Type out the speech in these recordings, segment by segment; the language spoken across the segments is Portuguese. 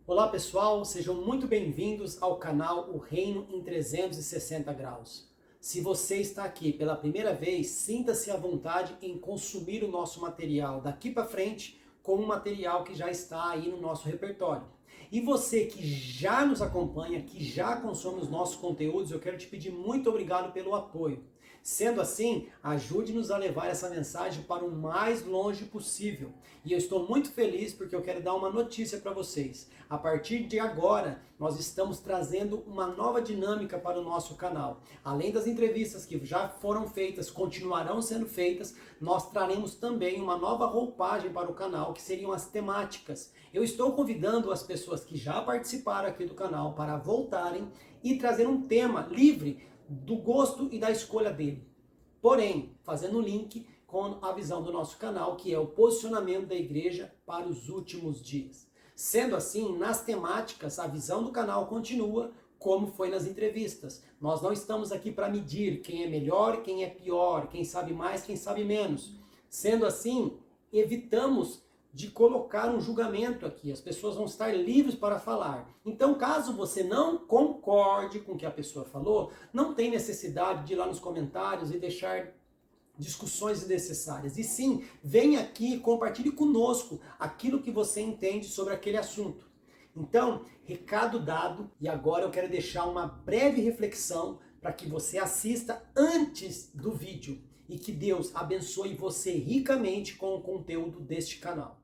Olá pessoal, sejam muito bem-vindos ao canal O Reino em 360 Graus. Se você está aqui pela primeira vez, sinta-se à vontade em consumir o nosso material daqui para frente como um material que já está aí no nosso repertório. E você que já nos acompanha, que já consome os nossos conteúdos, eu quero te pedir muito obrigado pelo apoio. Sendo assim, ajude-nos a levar essa mensagem para o mais longe possível. E eu estou muito feliz porque eu quero dar uma notícia para vocês. A partir de agora, nós estamos trazendo uma nova dinâmica para o nosso canal. Além das entrevistas que já foram feitas, continuarão sendo feitas, nós traremos também uma nova roupagem para o canal, que seriam as temáticas. Eu estou convidando as pessoas que já participaram aqui do canal para voltarem e trazer um tema livre do gosto e da escolha dele. Porém, fazendo um link com a visão do nosso canal, que é o posicionamento da igreja para os últimos dias. Sendo assim, nas temáticas, a visão do canal continua como foi nas entrevistas. Nós não estamos aqui para medir quem é melhor, quem é pior, quem sabe mais, quem sabe menos. Sendo assim, evitamos de colocar um julgamento aqui. As pessoas vão estar livres para falar. Então, caso você não concorde com o que a pessoa falou, não tem necessidade de ir lá nos comentários e deixar discussões desnecessárias. E sim, venha aqui e compartilhe conosco aquilo que você entende sobre aquele assunto. Então, recado dado, e agora eu quero deixar uma breve reflexão para que você assista antes do vídeo e que Deus abençoe você ricamente com o conteúdo deste canal.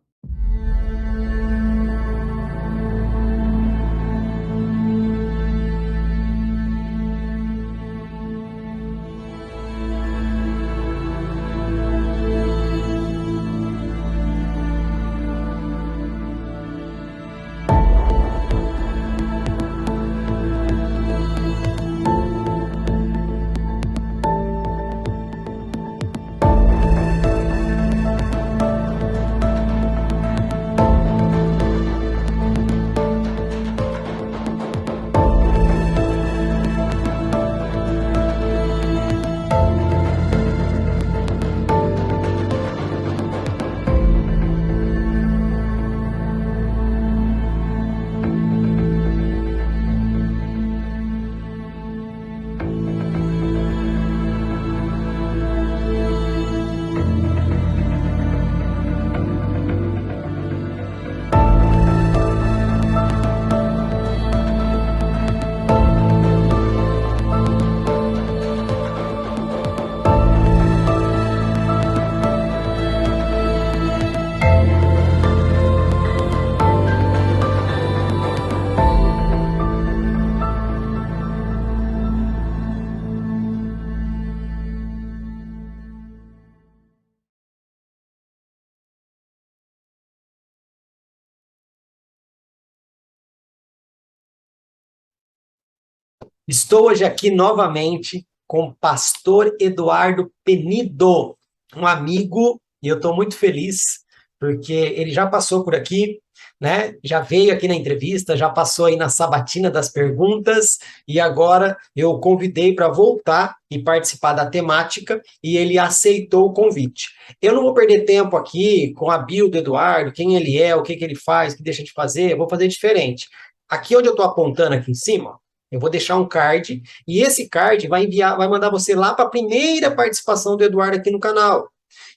Estou hoje aqui novamente com o pastor Eduardo Penido, um amigo, e eu estou muito feliz, porque ele já passou por aqui, né? Já veio aqui na entrevista, já passou aí na sabatina das perguntas, e agora eu o convidei para voltar e participar da temática, e ele aceitou o convite. Eu não vou perder tempo aqui com a bio do Eduardo, quem ele é, o que ele faz, o que deixa de fazer, eu vou fazer diferente. Aqui onde eu estou apontando aqui em cima, eu vou deixar um card, e esse card vai enviar, vai mandar você lá para a primeira participação do Eduardo aqui no canal.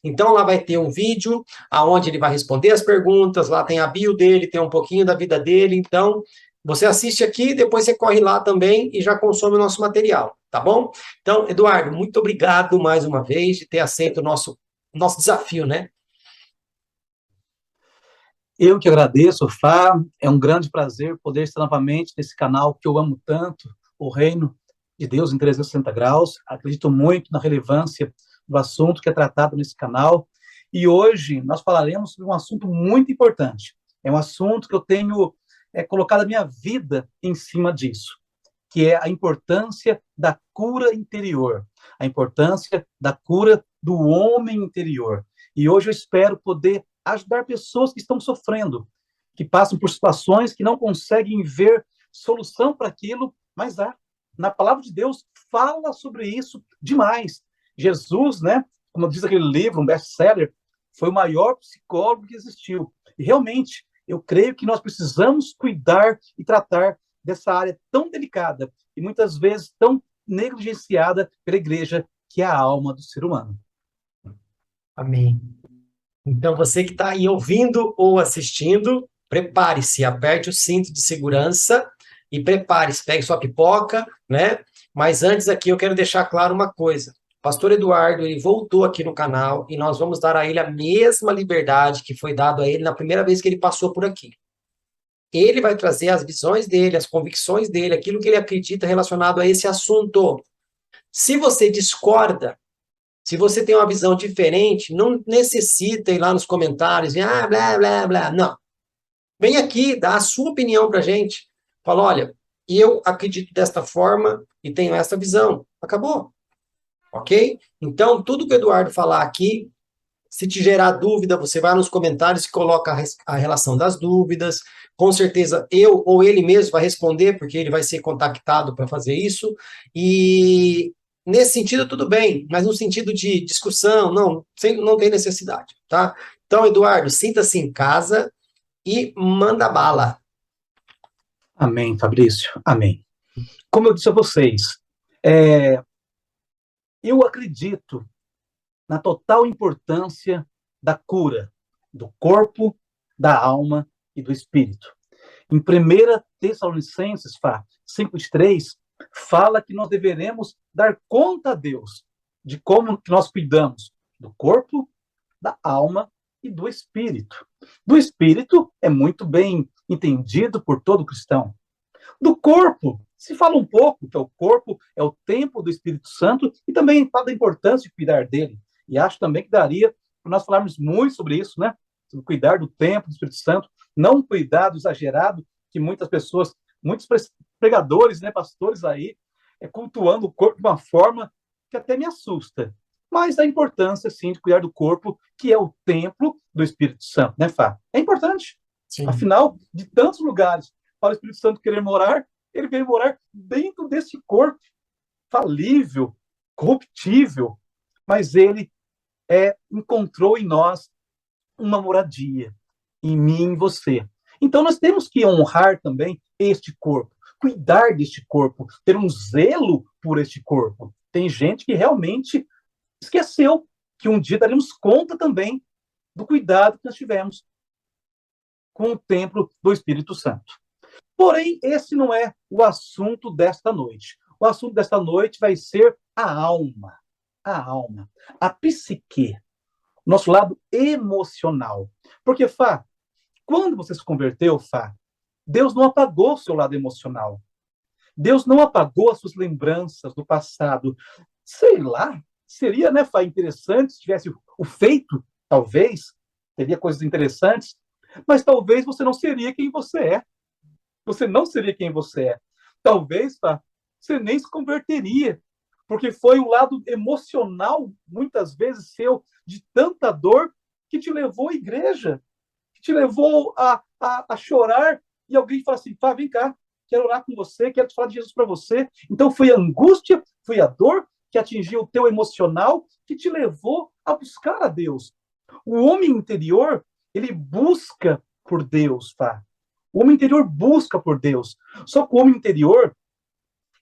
Então, lá vai ter um vídeo onde ele vai responder as perguntas, lá tem a bio dele, tem um pouquinho da vida dele. Então, você assiste aqui, depois você corre lá também e já consome o nosso material, tá bom? Então, Eduardo, muito obrigado mais uma vez de ter aceito o nosso desafio, né? Eu que agradeço, Fá. É um grande prazer poder estar novamente nesse canal que eu amo tanto, o Reino de Deus em 360 Graus. Acredito muito na relevância do assunto que é tratado nesse canal. E hoje nós falaremos sobre um assunto muito importante. É um assunto que eu tenho colocado a minha vida em cima disso, que é a importância da cura interior, a importância da cura do homem interior. E hoje eu espero poder ajudar pessoas que estão sofrendo, que passam por situações que não conseguem ver solução para aquilo, mas há. Na palavra de Deus fala sobre isso demais. Jesus, né, como diz aquele livro, um best-seller, foi o maior psicólogo que existiu. E realmente, Eu creio que nós precisamos cuidar e tratar dessa área tão delicada e muitas vezes tão negligenciada pela igreja, que é a alma do ser humano. Amém. Então, você que está aí ouvindo ou assistindo, prepare-se, aperte o cinto de segurança e prepare-se, pegue sua pipoca, né? Mas antes aqui eu quero deixar claro uma coisa. O pastor Eduardo, ele voltou aqui no canal e nós vamos dar a ele a mesma liberdade que foi dado a ele na primeira vez que ele passou por aqui. Ele vai trazer as visões dele, as convicções dele, aquilo que ele acredita relacionado a esse assunto. Se você discorda, se você tem uma visão diferente, não necessita ir lá nos comentários e blá, blá, blá. Não. Vem aqui, dá a sua opinião pra gente. Fala, olha, eu acredito desta forma e tenho essa visão. Acabou. Ok? Então, tudo que o Eduardo falar aqui, se te gerar dúvida, você vai nos comentários e coloca a relação das dúvidas. Com certeza, eu ou ele mesmo vai responder, porque ele vai ser contactado para fazer isso. E nesse sentido, tudo bem, mas no sentido de discussão, não tem necessidade, tá? Então, Eduardo, sinta-se em casa e manda bala. Amém, Fabrício. Amém. Como eu disse a vocês, eu acredito na total importância da cura do corpo, da alma e do espírito. Em 1 Tessalonicenses 5:3, fala que nós deveremos dar conta a Deus de como que nós cuidamos do corpo, da alma e do espírito. Do espírito é muito bem entendido por todo cristão. Do corpo, se fala um pouco, que o corpo é o templo do Espírito Santo, e também fala da importância de cuidar dele. E acho também que daria para nós falarmos muito sobre isso, né? Sobre cuidar do templo do Espírito Santo, não um cuidado exagerado que muitas pessoas, muitos pregadores, né, pastores aí, cultuando o corpo de uma forma que até me assusta. Mas a importância, sim, de cuidar do corpo, que é o templo do Espírito Santo, né, Fá? É importante. Sim. Afinal, de tantos lugares para o Espírito Santo querer morar, ele veio morar dentro desse corpo falível, corruptível, mas ele encontrou em nós uma moradia, em mim e em você. Então nós temos que honrar também este corpo, cuidar deste corpo, ter um zelo por este corpo. Tem gente que realmente esqueceu que um dia daremos conta também do cuidado que nós tivemos com o templo do Espírito Santo. Porém, esse não é o assunto desta noite. O assunto desta noite vai ser a alma, a psique, nosso lado emocional. Porque, Fá, quando você se converteu, Fá, Deus não apagou o seu lado emocional. Deus não apagou as suas lembranças do passado. Sei lá, seria, né, Fá, interessante se tivesse o feito, talvez, teria coisas interessantes, mas talvez você não seria quem você é. Você não seria quem você é. Talvez, Fá, você nem se converteria, porque foi um lado emocional, muitas vezes seu, de tanta dor, que te levou à igreja, que te levou a chorar, e alguém fala assim, Fá, vem cá, quero orar com você, quero te falar de Jesus para você. Então foi a angústia, foi a dor que atingiu o teu emocional, que te levou a buscar a Deus. O homem interior, ele busca por Deus, Fá. O homem interior busca por Deus. Só que o homem interior,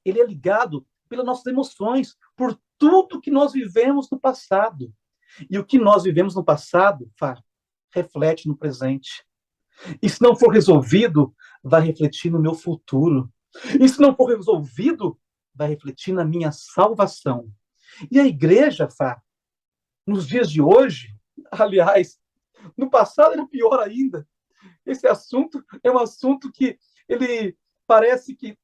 ele é ligado pelas nossas emoções, por tudo que nós vivemos no passado. E o que nós vivemos no passado, Fá, reflete no presente. E se não for resolvido, vai refletir no meu futuro. E se não for resolvido, vai refletir na minha salvação. E a igreja, Fá, nos dias de hoje, aliás, no passado era pior ainda. Esse assunto é um assunto que ele parece que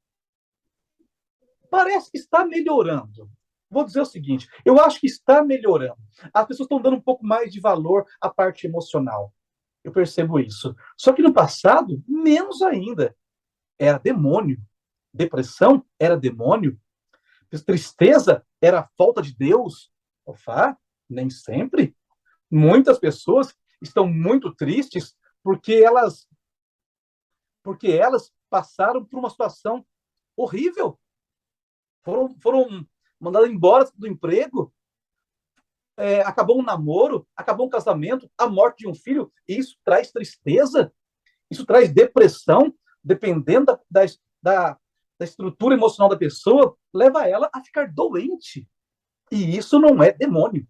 está melhorando. Vou dizer o seguinte, eu acho que está melhorando. As pessoas estão dando um pouco mais de valor à parte emocional. Eu percebo isso. Só que no passado, menos ainda. Era demônio. Depressão era demônio. Tristeza era falta de Deus. Ofá, nem sempre. Muitas pessoas estão muito tristes porque elas passaram por uma situação horrível. Foram mandadas embora do emprego, acabou um namoro, acabou um casamento, a morte de um filho, e isso traz tristeza. Isso traz depressão, dependendo da estrutura emocional da pessoa, leva ela a ficar doente. E isso não é demônio.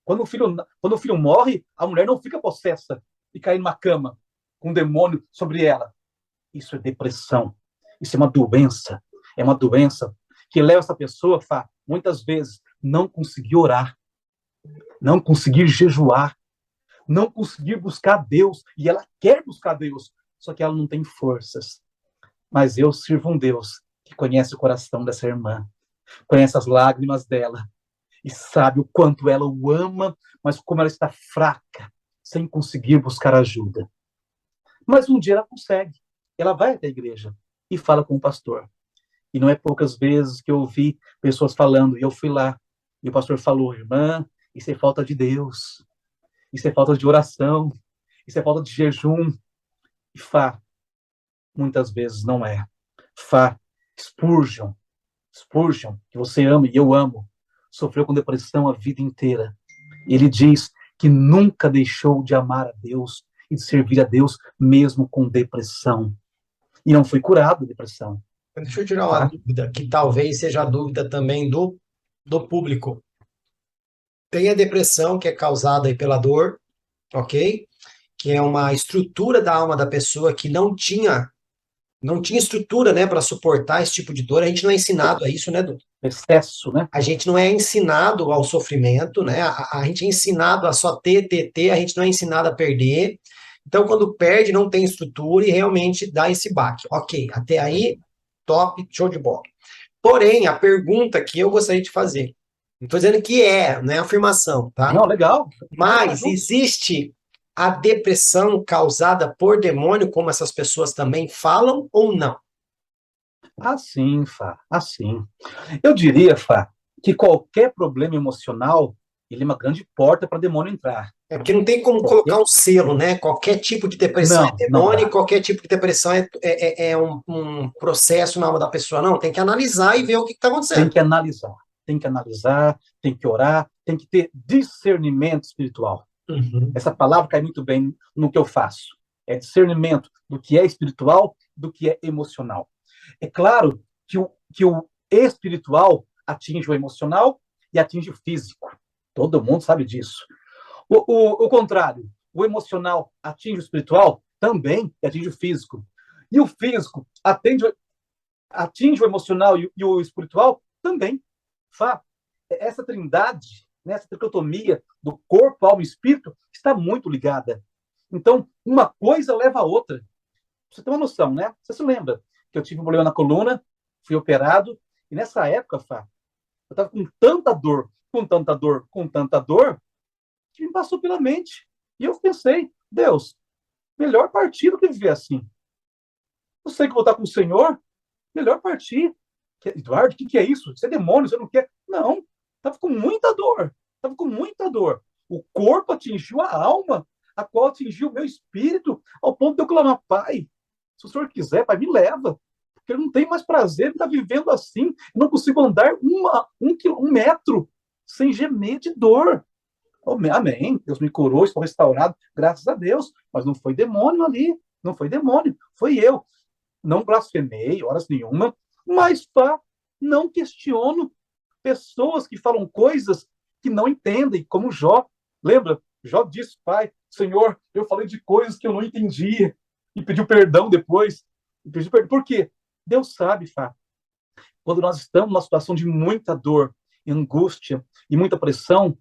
Quando o filho morre, a mulher não fica possessa e cai numa cama com um demônio sobre ela. Isso é depressão. Isso é uma doença. É uma doença que leva essa pessoa a, muitas vezes, não conseguir orar, não conseguir jejuar, não conseguir buscar Deus. E ela quer buscar Deus, só que ela não tem forças. Mas eu sirvo um Deus que conhece o coração dessa irmã, conhece as lágrimas dela, e sabe o quanto ela o ama, mas como ela está fraca, sem conseguir buscar ajuda. Mas um dia ela consegue. Ela vai até a igreja e fala com o pastor. E não é poucas vezes que eu ouvi pessoas falando, e eu fui lá, e o pastor falou, irmã, isso é falta de Deus, isso é falta de oração, isso é falta de jejum. E muitas vezes não é. Spurgeon, que você ama e eu amo, sofreu com depressão a vida inteira. Ele diz que nunca deixou de amar a Deus e de servir a Deus, mesmo com depressão. E não foi curado da depressão. Deixa eu tirar uma dúvida, que talvez seja a dúvida também do público. Tem a depressão, que é causada aí pela dor, ok? Que é uma estrutura da alma da pessoa que não tinha estrutura, né, para suportar esse tipo de dor. A gente não é ensinado a isso, né, doutor? Excesso, né? A gente não é ensinado ao sofrimento, né? A gente é ensinado a só ter, a gente não é ensinado a perder. Então, quando perde, não tem estrutura e realmente dá esse baque. Ok, até aí, top, show de bola. Porém, a pergunta que eu gostaria de fazer, não estou dizendo que não é afirmação, tá? Não, legal. Mas existe a depressão causada por demônio, como essas pessoas também falam, ou não? Assim, assim. Eu diria, que qualquer problema emocional, ele é uma grande porta para demônio entrar. É porque não tem como colocar um selo, né? Qualquer tipo de depressão é demônio e qualquer tipo de depressão é um processo na alma da pessoa. Não, tem que analisar e ver o que está acontecendo. Tem que analisar, tem que orar, tem que ter discernimento espiritual. Uhum. Essa palavra cai muito bem no que eu faço. É discernimento do que é espiritual, do que é emocional. É claro que o espiritual atinge o emocional e atinge o físico. Todo mundo sabe disso. O contrário, o emocional atinge o espiritual também e atinge o físico. E o físico atinge o emocional e o espiritual também. Essa trindade, né, essa tricotomia do corpo, alma e espírito está muito ligada. Então, uma coisa leva a outra. Você tem uma noção, né? Você se lembra que eu tive um problema na coluna, fui operado, e nessa época, eu estava com tanta dor, que me passou pela mente. E eu pensei, Deus, melhor partir do que viver assim. Eu sei que vou estar com o Senhor, melhor partir. Eduardo, o que é isso? Isso é demônio, você não quer? Não, estava com muita dor. O corpo atingiu a alma, a qual atingiu o meu espírito, ao ponto de eu clamar, Pai, se o Senhor quiser, Pai, me leva. Porque eu não tenho mais prazer em estar vivendo assim. Eu não consigo andar um metro sem gemer de dor. Amém. Deus me curou, estou restaurado, graças a Deus. Mas não foi demônio ali. Não foi demônio. Foi eu. Não blasfemei, horas nenhuma. Mas, não questiono pessoas que falam coisas que não entendem, como Jó. Lembra? Jó disse, Pai, Senhor, eu falei de coisas que eu não entendia. E pediu perdão depois. Por quê? Deus sabe, quando nós estamos numa situação de muita dor, angústia e muita pressão,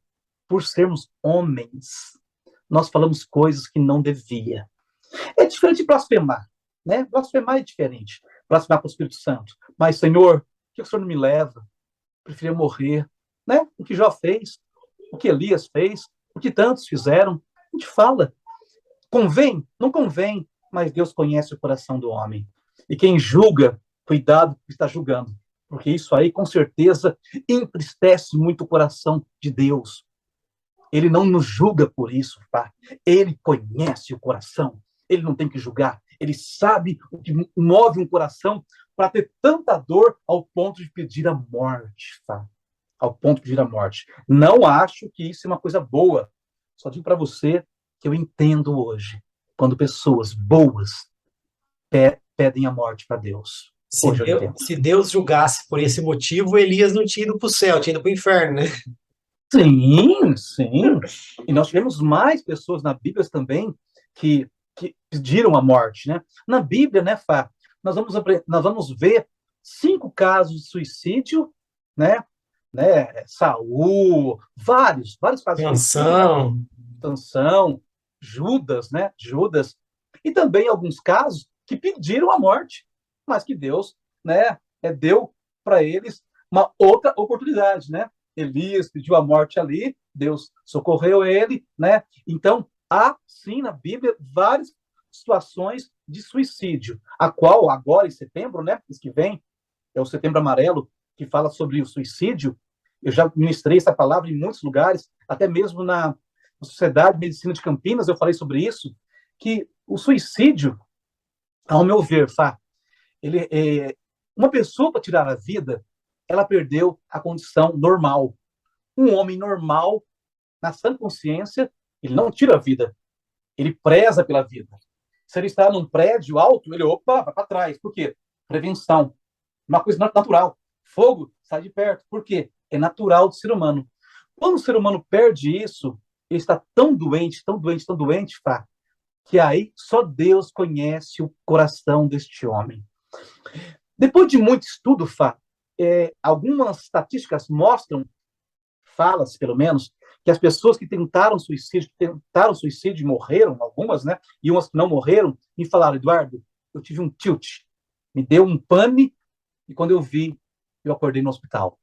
por sermos homens, nós falamos coisas que não devia. É diferente de blasfemar, né? Blasfemar é diferente. Blasfemar para o Espírito Santo. Mas, Senhor, por que o Senhor não me leva? Preferia morrer, né? O que Jó fez, o que Elias fez, o que tantos fizeram. A gente fala. Convém? Não convém, mas Deus conhece o coração do homem. E quem julga, cuidado que está julgando. Porque isso aí, com certeza, entristece muito o coração de Deus. Ele não nos julga por isso, Ele conhece o coração. Ele não tem que julgar. Ele sabe o que move um coração para ter tanta dor ao ponto de pedir a morte, Ao ponto de pedir a morte. Não acho que isso é uma coisa boa. Só digo para você que eu entendo hoje, quando pessoas boas, pedem a morte para Deus. Se Hoje eu Deus, entendo. se Deus julgasse por esse motivo, Elias não tinha ido para o céu, tinha ido para o inferno, né? Sim, sim. E nós tivemos mais pessoas na Bíblia também que pediram a morte, né? Na Bíblia, né, Fá, nós vamos ver 5 casos de suicídio, né? Saul, vários casos de suicídio, né? Canção. Sansão, Judas, né? Judas. E também alguns casos que pediram a morte, mas que Deus, né, deu para eles uma outra oportunidade, né? Elias pediu a morte ali, Deus socorreu ele, né? Então, há sim na Bíblia várias situações de suicídio, a qual agora em setembro, né, mês que vem, é o Setembro Amarelo, que fala sobre o suicídio. Eu já ministrei essa palavra em muitos lugares, até mesmo na Sociedade de Medicina de Campinas, eu falei sobre isso, que o suicídio, ao meu ver, Fá, ele uma pessoa para tirar a vida, ela perdeu a condição normal. Um homem normal, na sã consciência, ele não tira a vida, ele preza pela vida. Se ele está num prédio alto, ele, opa, vai para trás. Por quê? Prevenção. Uma coisa natural. Fogo, sai de perto. Por quê? É natural do ser humano. Quando o ser humano perde isso, ele está tão doente, tão doente, tão doente, Fá, que aí só Deus conhece o coração deste homem. Depois de muito estudo, Fá, algumas estatísticas mostram, fala-se pelo menos, que as pessoas que tentaram suicídio e morreram, algumas, né? E umas que não morreram, me falaram, Eduardo, eu tive um tilt, me deu um pane, e quando eu vi, eu acordei no hospital.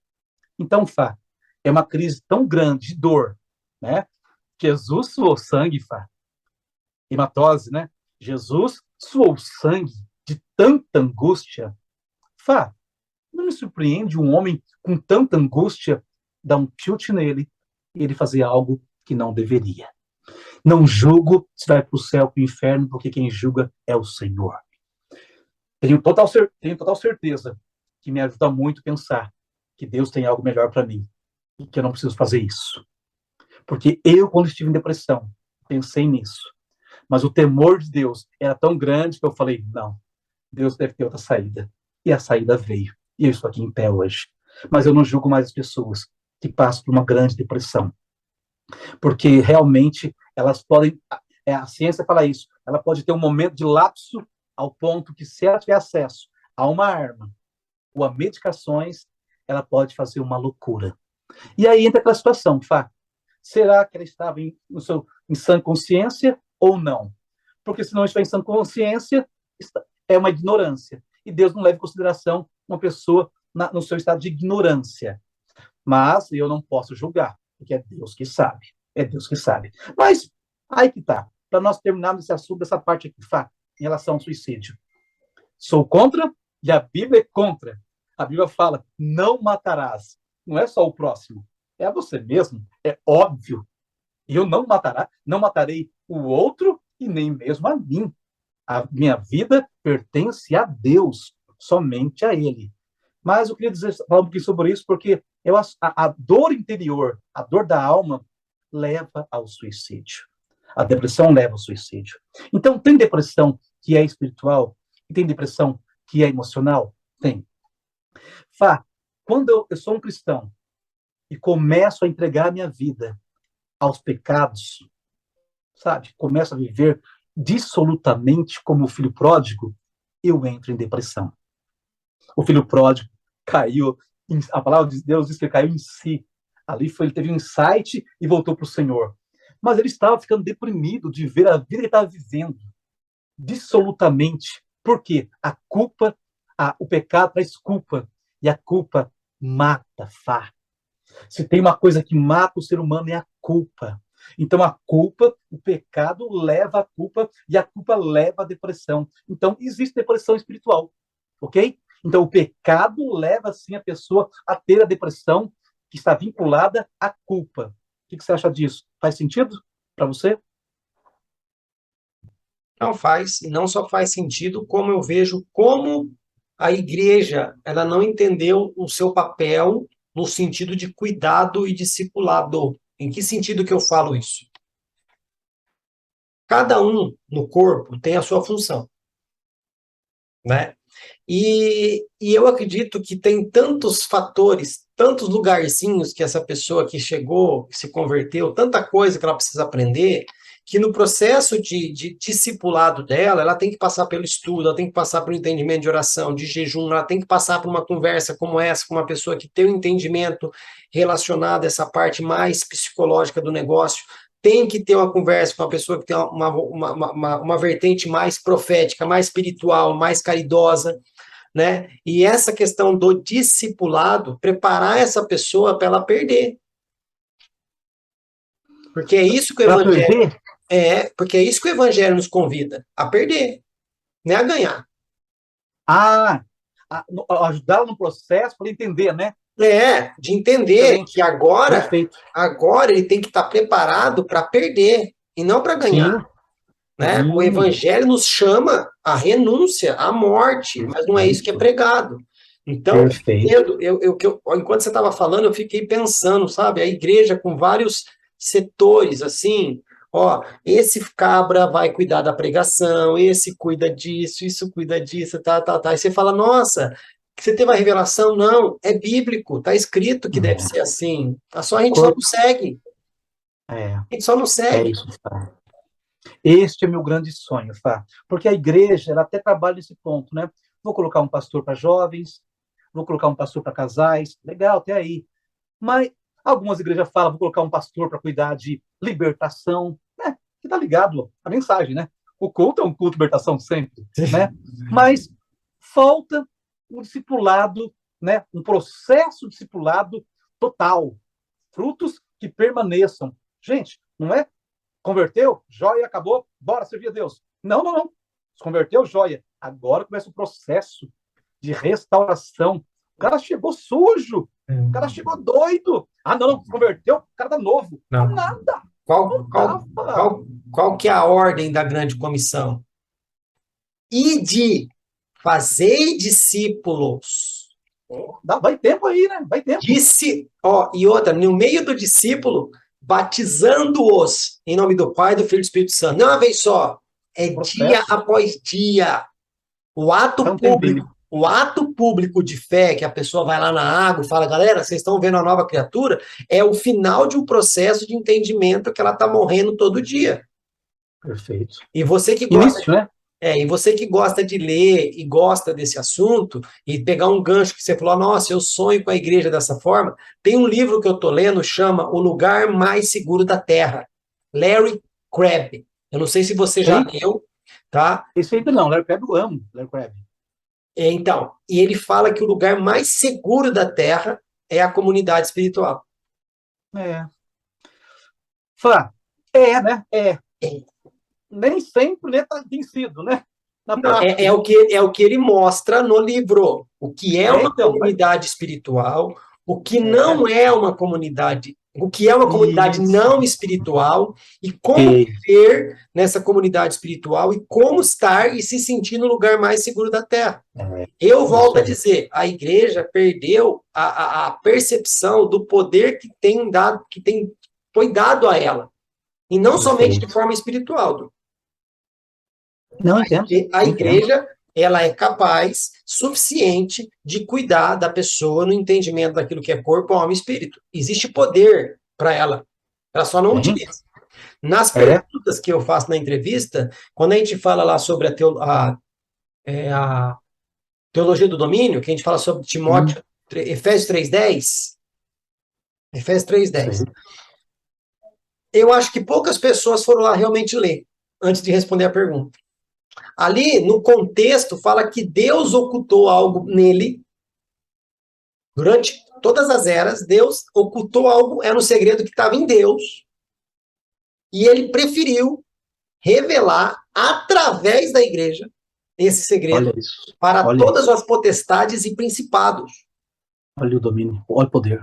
Então, Fá, é uma crise tão grande de dor, né? Jesus suou sangue, Fá. Hematose, né? Jesus suou sangue de tanta angústia. Fá, não me surpreende um homem com tanta angústia dar um tilt nele e ele fazer algo que não deveria. Não julgo se vai para o céu ou para o inferno, porque quem julga é o Senhor. Tenho total certeza que me ajuda muito a pensar que Deus tem algo melhor para mim e que eu não preciso fazer isso. Porque eu, quando estive em depressão, pensei nisso. Mas o temor de Deus era tão grande que eu falei, não, Deus deve ter outra saída. E a saída veio. E eu estou aqui em pé hoje. Mas eu não julgo mais as pessoas que passam por uma grande depressão. Porque realmente elas podem, a ciência fala isso, ela pode ter um momento de lapso ao ponto que, se ela tiver acesso a uma arma ou a medicações, ela pode fazer uma loucura. E aí entra aquela situação, Fá. Será que ela estava em sã consciência ou não? Porque se não estiver em sã consciência, é uma ignorância. E Deus não leva em consideração uma pessoa no seu estado de ignorância. Mas eu não posso julgar, porque é Deus que sabe. É Deus que sabe. Mas aí que tá. Para nós terminarmos esse assunto, essa parte aqui, Fá, em relação ao suicídio. Sou contra e a Bíblia é contra. A Bíblia fala, não matarás. Não é só o próximo, é a você mesmo. É óbvio. Eu não matarei o outro e nem mesmo a mim. A minha vida pertence a Deus, somente a Ele. Mas eu queria falar um pouquinho sobre isso, porque a dor interior, a dor da alma, leva ao suicídio. A depressão leva ao suicídio. Então, tem depressão que é espiritual e tem depressão que é emocional? Tem. Fá, quando eu sou um cristão e começo a entregar minha vida aos pecados, sabe? Começo a viver dissolutamente como o filho pródigo, eu entro em depressão. O filho pródigo caiu, a palavra de Deus diz que ele caiu em si. Ali ele teve um insight e voltou para o Senhor. Mas ele estava ficando deprimido de ver a vida que ele estava vivendo, dissolutamente. Por quê? A culpa, o pecado traz culpa, e a culpa mata, Fá. Se tem uma coisa que mata o ser humano é a culpa. Então a culpa, o pecado leva a culpa e a culpa leva à depressão. Então existe depressão espiritual, ok? Então o pecado leva sim a pessoa a ter a depressão que está vinculada à culpa. O que você acha disso? Faz sentido para você? Não faz, e não só faz sentido, como eu vejo como a igreja, ela não entendeu o seu papel no sentido de cuidado e discipulado. Em que sentido que eu falo isso? Cada um no corpo tem a sua função. né? E eu acredito que tem tantos fatores, tantos lugarzinhos que essa pessoa que chegou, que se converteu, tanta coisa que ela precisa aprender, que no processo de discipulado dela, ela tem que passar pelo estudo, ela tem que passar pelo entendimento de oração, de jejum, ela tem que passar por uma conversa como essa, com uma pessoa que tem um entendimento relacionado a essa parte mais psicológica do negócio, tem que ter uma conversa com uma pessoa que tem uma vertente mais profética, mais espiritual, mais caridosa, né? E essa questão do discipulado, preparar essa pessoa para ela perder. Porque é isso que o evangelho porque é isso que o evangelho nos convida, a perder, não é a ganhar. Ajudá-la no processo para entender, né? De entender que agora ele tem que estar preparado para perder e não para ganhar. Né? O evangelho nos chama à renúncia, à morte, mas não é isso que é pregado. Então, enquanto você estava falando, eu fiquei pensando, sabe, a igreja com vários setores, assim, ó, esse cabra vai cuidar da pregação, esse cuida disso, isso cuida disso, tá. E você fala, nossa, você teve uma revelação? Não, é bíblico, tá escrito que deve ser assim. A gente só não segue. A gente só não segue. É isso, tá. Este é meu grande sonho, Fá. Porque a igreja, ela até trabalha nesse ponto, né? Vou colocar um pastor para jovens, vou colocar um pastor para casais, legal, até aí. Mas algumas igrejas falam, vou colocar um pastor para cuidar de libertação, né? Que tá ligado à mensagem, né? O culto é um culto de libertação sempre, né? Mas falta um discipulado, né? Um processo discipulado total. Frutos que permaneçam. Gente, não é converteu, joia, acabou, bora servir a Deus. Não. Se converteu, joia. Agora começa o processo de restauração. O cara chegou sujo, o cara chegou doido. Não, se converteu, o cara tá novo. Não. Nada. Qual que é a ordem da grande comissão? Ide, fazei discípulos. Vai tempo aí, né? Vai tempo. E outra, no meio do discípulo, batizando-os em nome do Pai, do Filho e do Espírito Santo. Não uma vez só, dia após dia. O ato público de fé, que a pessoa vai lá na água e fala, galera, vocês estão vendo a nova criatura, é o final de um processo de entendimento que ela está morrendo todo dia. Perfeito. E você que gosta... né? E você que gosta de ler e gosta desse assunto, e pegar um gancho que você falou, nossa, eu sonho com a igreja dessa forma, tem um livro que eu estou lendo, chama O Lugar Mais Seguro da Terra, Larry Crabb. Eu não sei se você já leu, tá? Esse ainda não, Larry Crabb eu amo, Larry Crabb. Então, e ele fala que o lugar mais seguro da Terra é a comunidade espiritual. Fá, né? Nem sempre, né, tem sido, né? É o que ele mostra no livro. O que é uma comunidade espiritual, o que não é uma comunidade, o que é uma comunidade não espiritual, e como viver nessa comunidade espiritual, e como estar e se sentir no lugar mais seguro da Terra. Eu volto a dizer, a igreja perdeu a percepção do poder foi dado a ela. E não somente de forma espiritual. Não entendo. A igreja, ela é capaz, suficiente, de cuidar da pessoa no entendimento daquilo que é corpo, alma e espírito. Existe poder para ela. Ela só não utiliza. Nas perguntas que eu faço na entrevista, quando a gente fala lá sobre a teologia do domínio, que a gente fala sobre Timóteo, Efésios 3:10, eu acho que poucas pessoas foram lá realmente ler, antes de responder a pergunta. Ali, no contexto, fala que Deus ocultou algo nele. Durante todas as eras, Deus ocultou algo, era um segredo que estava em Deus. E ele preferiu revelar, através da igreja, esse segredo para todas as potestades e principados. Olha o domínio, olha o poder.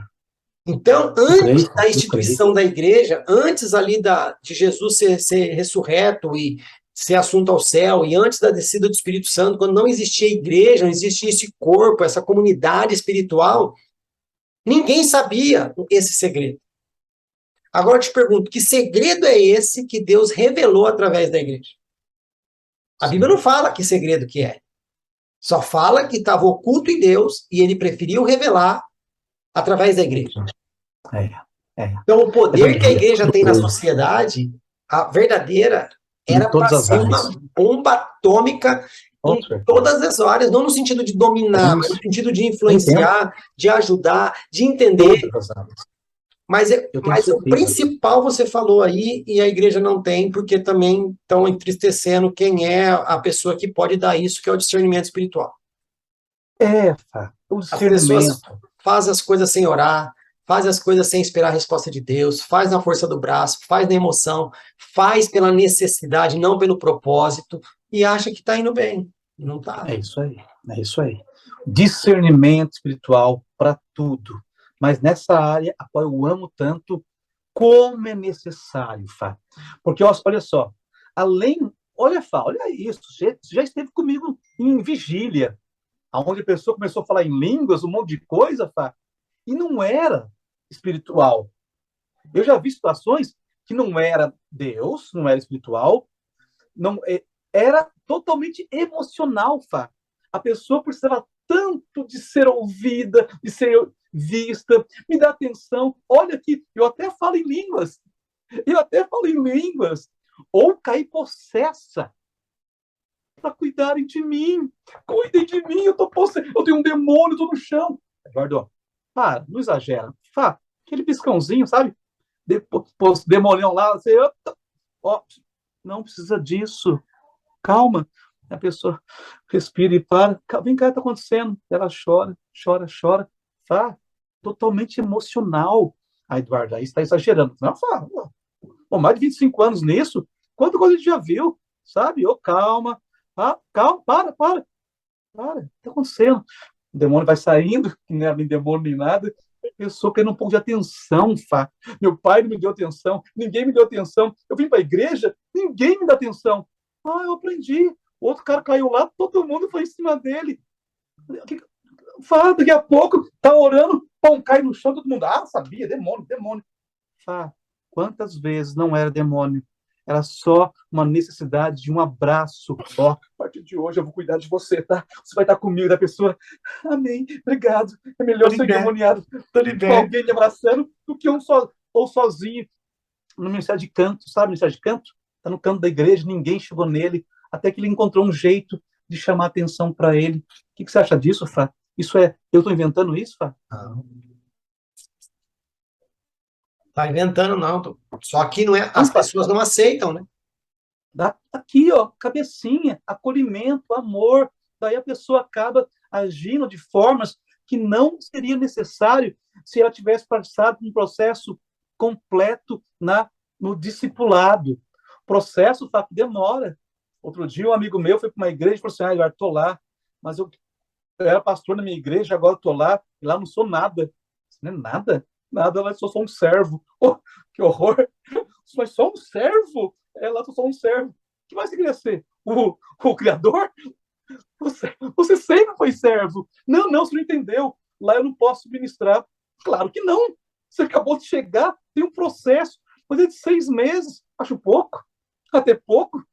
Então, antes da instituição da igreja, antes ali de Jesus ser ressurreto e ser assunto ao céu, e antes da descida do Espírito Santo, quando não existia igreja, não existia esse corpo, essa comunidade espiritual, ninguém sabia esse segredo. Agora eu te pergunto, que segredo é esse que Deus revelou através da igreja? A Bíblia não fala que segredo que é. Só fala que estava oculto em Deus e ele preferiu revelar através da igreja. É, é. Então, o poder que a igreja tem na Deus, sociedade, a verdadeira, em era para todas as ser áreas. uma bomba atômica Com em certeza. todas as áreas, não no sentido de dominar, mas no sentido de Entendo. influenciar, de ajudar, de entender. Todas as áreas. Mas, Eu tenho mas o certeza. principal você falou aí, e a igreja não tem, porque também estão entristecendo quem é a pessoa que pode dar isso, que é o discernimento espiritual. Fá, o As pessoas discernimento. fazem as coisas sem orar, fazem as coisas sem esperar a resposta de Deus, faz na força do braço, faz na emoção, faz pela necessidade, não pelo propósito, e acha que está indo bem. Não está. É isso aí, é isso aí. Discernimento espiritual para tudo. Mas nessa área, a qual eu amo tanto, como é necessário, Fá. Porque, olha só, olha, Fá, olha isso, já esteve comigo em vigília, onde a pessoa começou a falar em línguas, um monte de coisa, Fá, e não era espiritual. Eu já vi situações que não era Deus, não era espiritual, não era totalmente emocional, Fá. A pessoa precisava tanto de ser ouvida, de ser vista, me dá atenção. Olha aqui, eu até falo em línguas. Ou cair possessa para cuidarem de mim. Cuidem de mim, eu tenho um demônio, estou no chão. Eduardo, para, não exagera. Fá, aquele piscãozinho, sabe? Depois, demonião lá, você, ó, não precisa disso. Calma. A pessoa respira e para. Vem cá, está acontecendo. Ela chora, chora, chora. Fá, totalmente emocional. Ah, Eduardo, aí está exagerando. Não, Fá, mais de 25 anos nisso, quanta coisa a gente já viu, sabe? Calma. Calma, para. Está acontecendo. O demônio vai saindo, que não é nem demônio nem nada. A pessoa querendo um pouco de atenção, Fá. Meu pai não me deu atenção, ninguém me deu atenção. Eu vim para a igreja, ninguém me dá atenção. Eu aprendi. O outro cara caiu lá, todo mundo foi em cima dele. Fá, daqui a pouco, tá orando, pão, cai no chão, todo mundo. Sabia, demônio. Fá, quantas vezes não era demônio? Era só uma necessidade de um abraço. A partir de hoje eu vou cuidar de você, tá? Você vai estar comigo, da pessoa. Amém, obrigado. É melhor ser endemoniado com alguém me abraçando do que ou sozinho no ministério de canto, sabe? Ministério de canto? Tá no canto da igreja, ninguém chegou nele, até que ele encontrou um jeito de chamar atenção para ele. O que você acha disso, Fá? Eu estou inventando isso, Fá? Tá inventando, não. Só que não é, as pessoas não aceitam, né? Aqui, ó, cabecinha, acolhimento, amor. Daí a pessoa acaba agindo de formas que não seria necessário se ela tivesse passado um processo completo no discipulado. O processo, tá, demora. Outro dia, um amigo meu foi para uma igreja e falou assim: Eduardo, estou lá, mas eu era pastor na minha igreja, agora estou lá, e lá não sou nada. Não é nada? Nada, lá sou só um servo. Que horror! Mas só um servo? Lá sou só um servo. O que mais você queria ser? O criador? Você sempre foi servo. Não, você não entendeu. Lá eu não posso ministrar. Claro que não. Você acabou de chegar, tem um processo. Mas é de 6 meses. Acho pouco. Até pouco.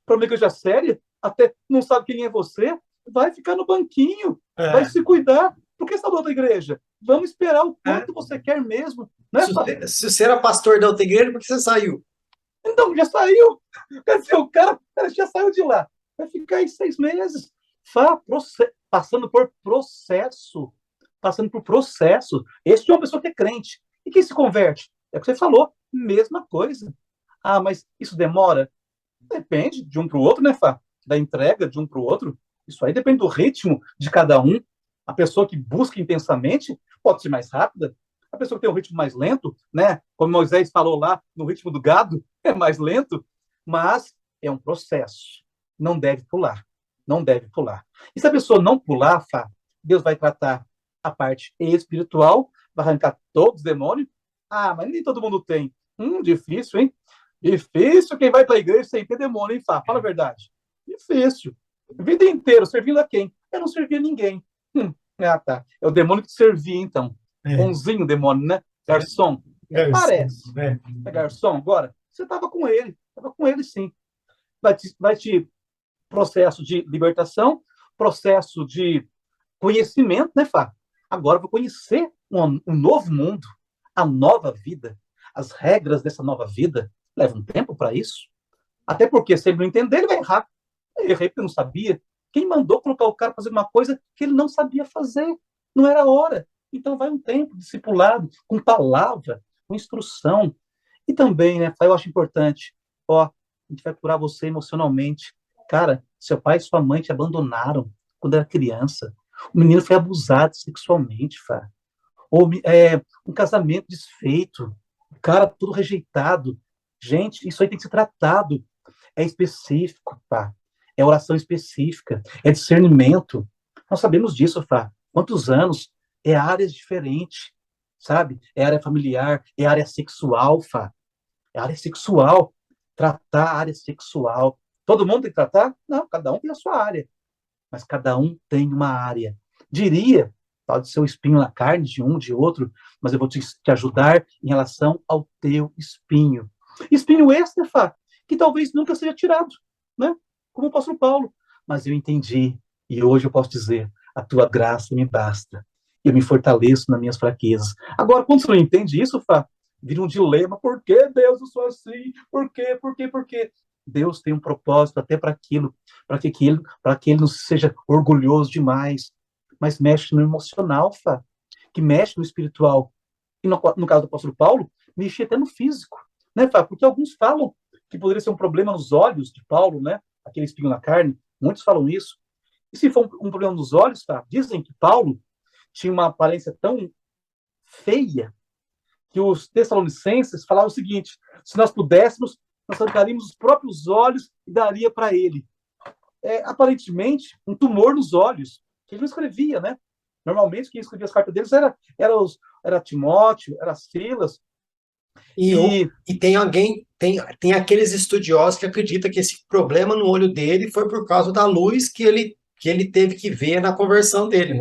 Para uma igreja séria, até não sabe quem é você. Vai ficar no banquinho. Vai se cuidar. Por que está na outra igreja? Vamos esperar o quanto você quer mesmo. Né? Se você era pastor da outra igreja, por que você saiu? Então, já saiu. Quer dizer, o cara já saiu de lá. Vai ficar aí 6 meses. Passando por processo. Esse é uma pessoa que é crente. E quem se converte? É o que você falou. Mesma coisa. Mas isso demora? Depende de um para o outro, né, Fá? Da entrega de um para o outro. Isso aí depende do ritmo de cada um. A pessoa que busca intensamente pode ser mais rápida. A pessoa que tem um ritmo mais lento, né? Como Moisés falou lá, no ritmo do gado, é mais lento, mas é um processo. Não deve pular. E se a pessoa não pular, Fá, Deus vai tratar a parte espiritual, vai arrancar todos os demônios. Mas nem todo mundo tem. Difícil, hein? Difícil quem vai para a igreja sem ter demônio, hein, Fá? Fala a verdade. Difícil. A vida inteira, servindo a quem? Eu não servia a ninguém. Tá. É o demônio que te servia, então. Bonzinho demônio, né? Garçom. Parece. É garçom agora? Você estava com ele. Estava com ele, sim. Vai te processo de libertação, processo de conhecimento, né, Fá? Agora eu vou conhecer um novo mundo, a nova vida, as regras dessa nova vida. Leva um tempo para isso. Até porque, se ele não entender, ele vai errar. Eu errei porque eu não sabia. Quem mandou colocar o cara fazer uma coisa que ele não sabia fazer? Não era hora. Então, vai um tempo discipulado, com palavra, com instrução. E também, né, eu acho importante, ó, a gente vai curar você emocionalmente. Cara, seu pai e sua mãe te abandonaram quando era criança. O menino foi abusado sexualmente, Fá. Ou um casamento desfeito, o cara tudo rejeitado. Gente, isso aí tem que ser tratado. É específico, Fá. É oração específica, é discernimento. Nós sabemos disso, Fá. Quantos anos? É áreas diferentes, sabe? É área familiar, é área sexual, Fá. É área sexual. Tratar a área sexual. Todo mundo tem que tratar? Não, cada um tem a sua área. Mas cada um tem uma área. Diria, pode ser o espinho na carne de um, de outro, mas eu vou te ajudar em relação ao teu espinho. Espinho esse, Fá, que talvez nunca seja tirado, né? Como o apóstolo Paulo. Mas eu entendi, e hoje eu posso dizer, a tua graça me basta. Eu me fortaleço nas minhas fraquezas. Agora, quando você não entende isso, Fá, vira um dilema. Por que, Deus, eu sou assim? Por quê? Por quê? Por quê? Deus tem um propósito até para aquilo, para que ele não seja orgulhoso demais, mas mexe no emocional, Fá, que mexe no espiritual. E no caso do apóstolo Paulo, mexia até no físico, né, Fá? Porque alguns falam que poderia ser um problema nos olhos de Paulo, né? Aquele espinho na carne, muitos falam isso. E se for um problema nos olhos, Fá, dizem que Paulo tinha uma aparência tão feia que os tessalonicenses falavam o seguinte: se nós pudéssemos, nós arrancaríamos os próprios olhos e daria para ele. Aparentemente, um tumor nos olhos, que ele não escrevia, né? Normalmente, quem escrevia as cartas deles era Timóteo, era Silas. E tem alguém, tem aqueles estudiosos que acreditam que esse problema no olho dele foi por causa da luz que ele teve que ver na conversão dele,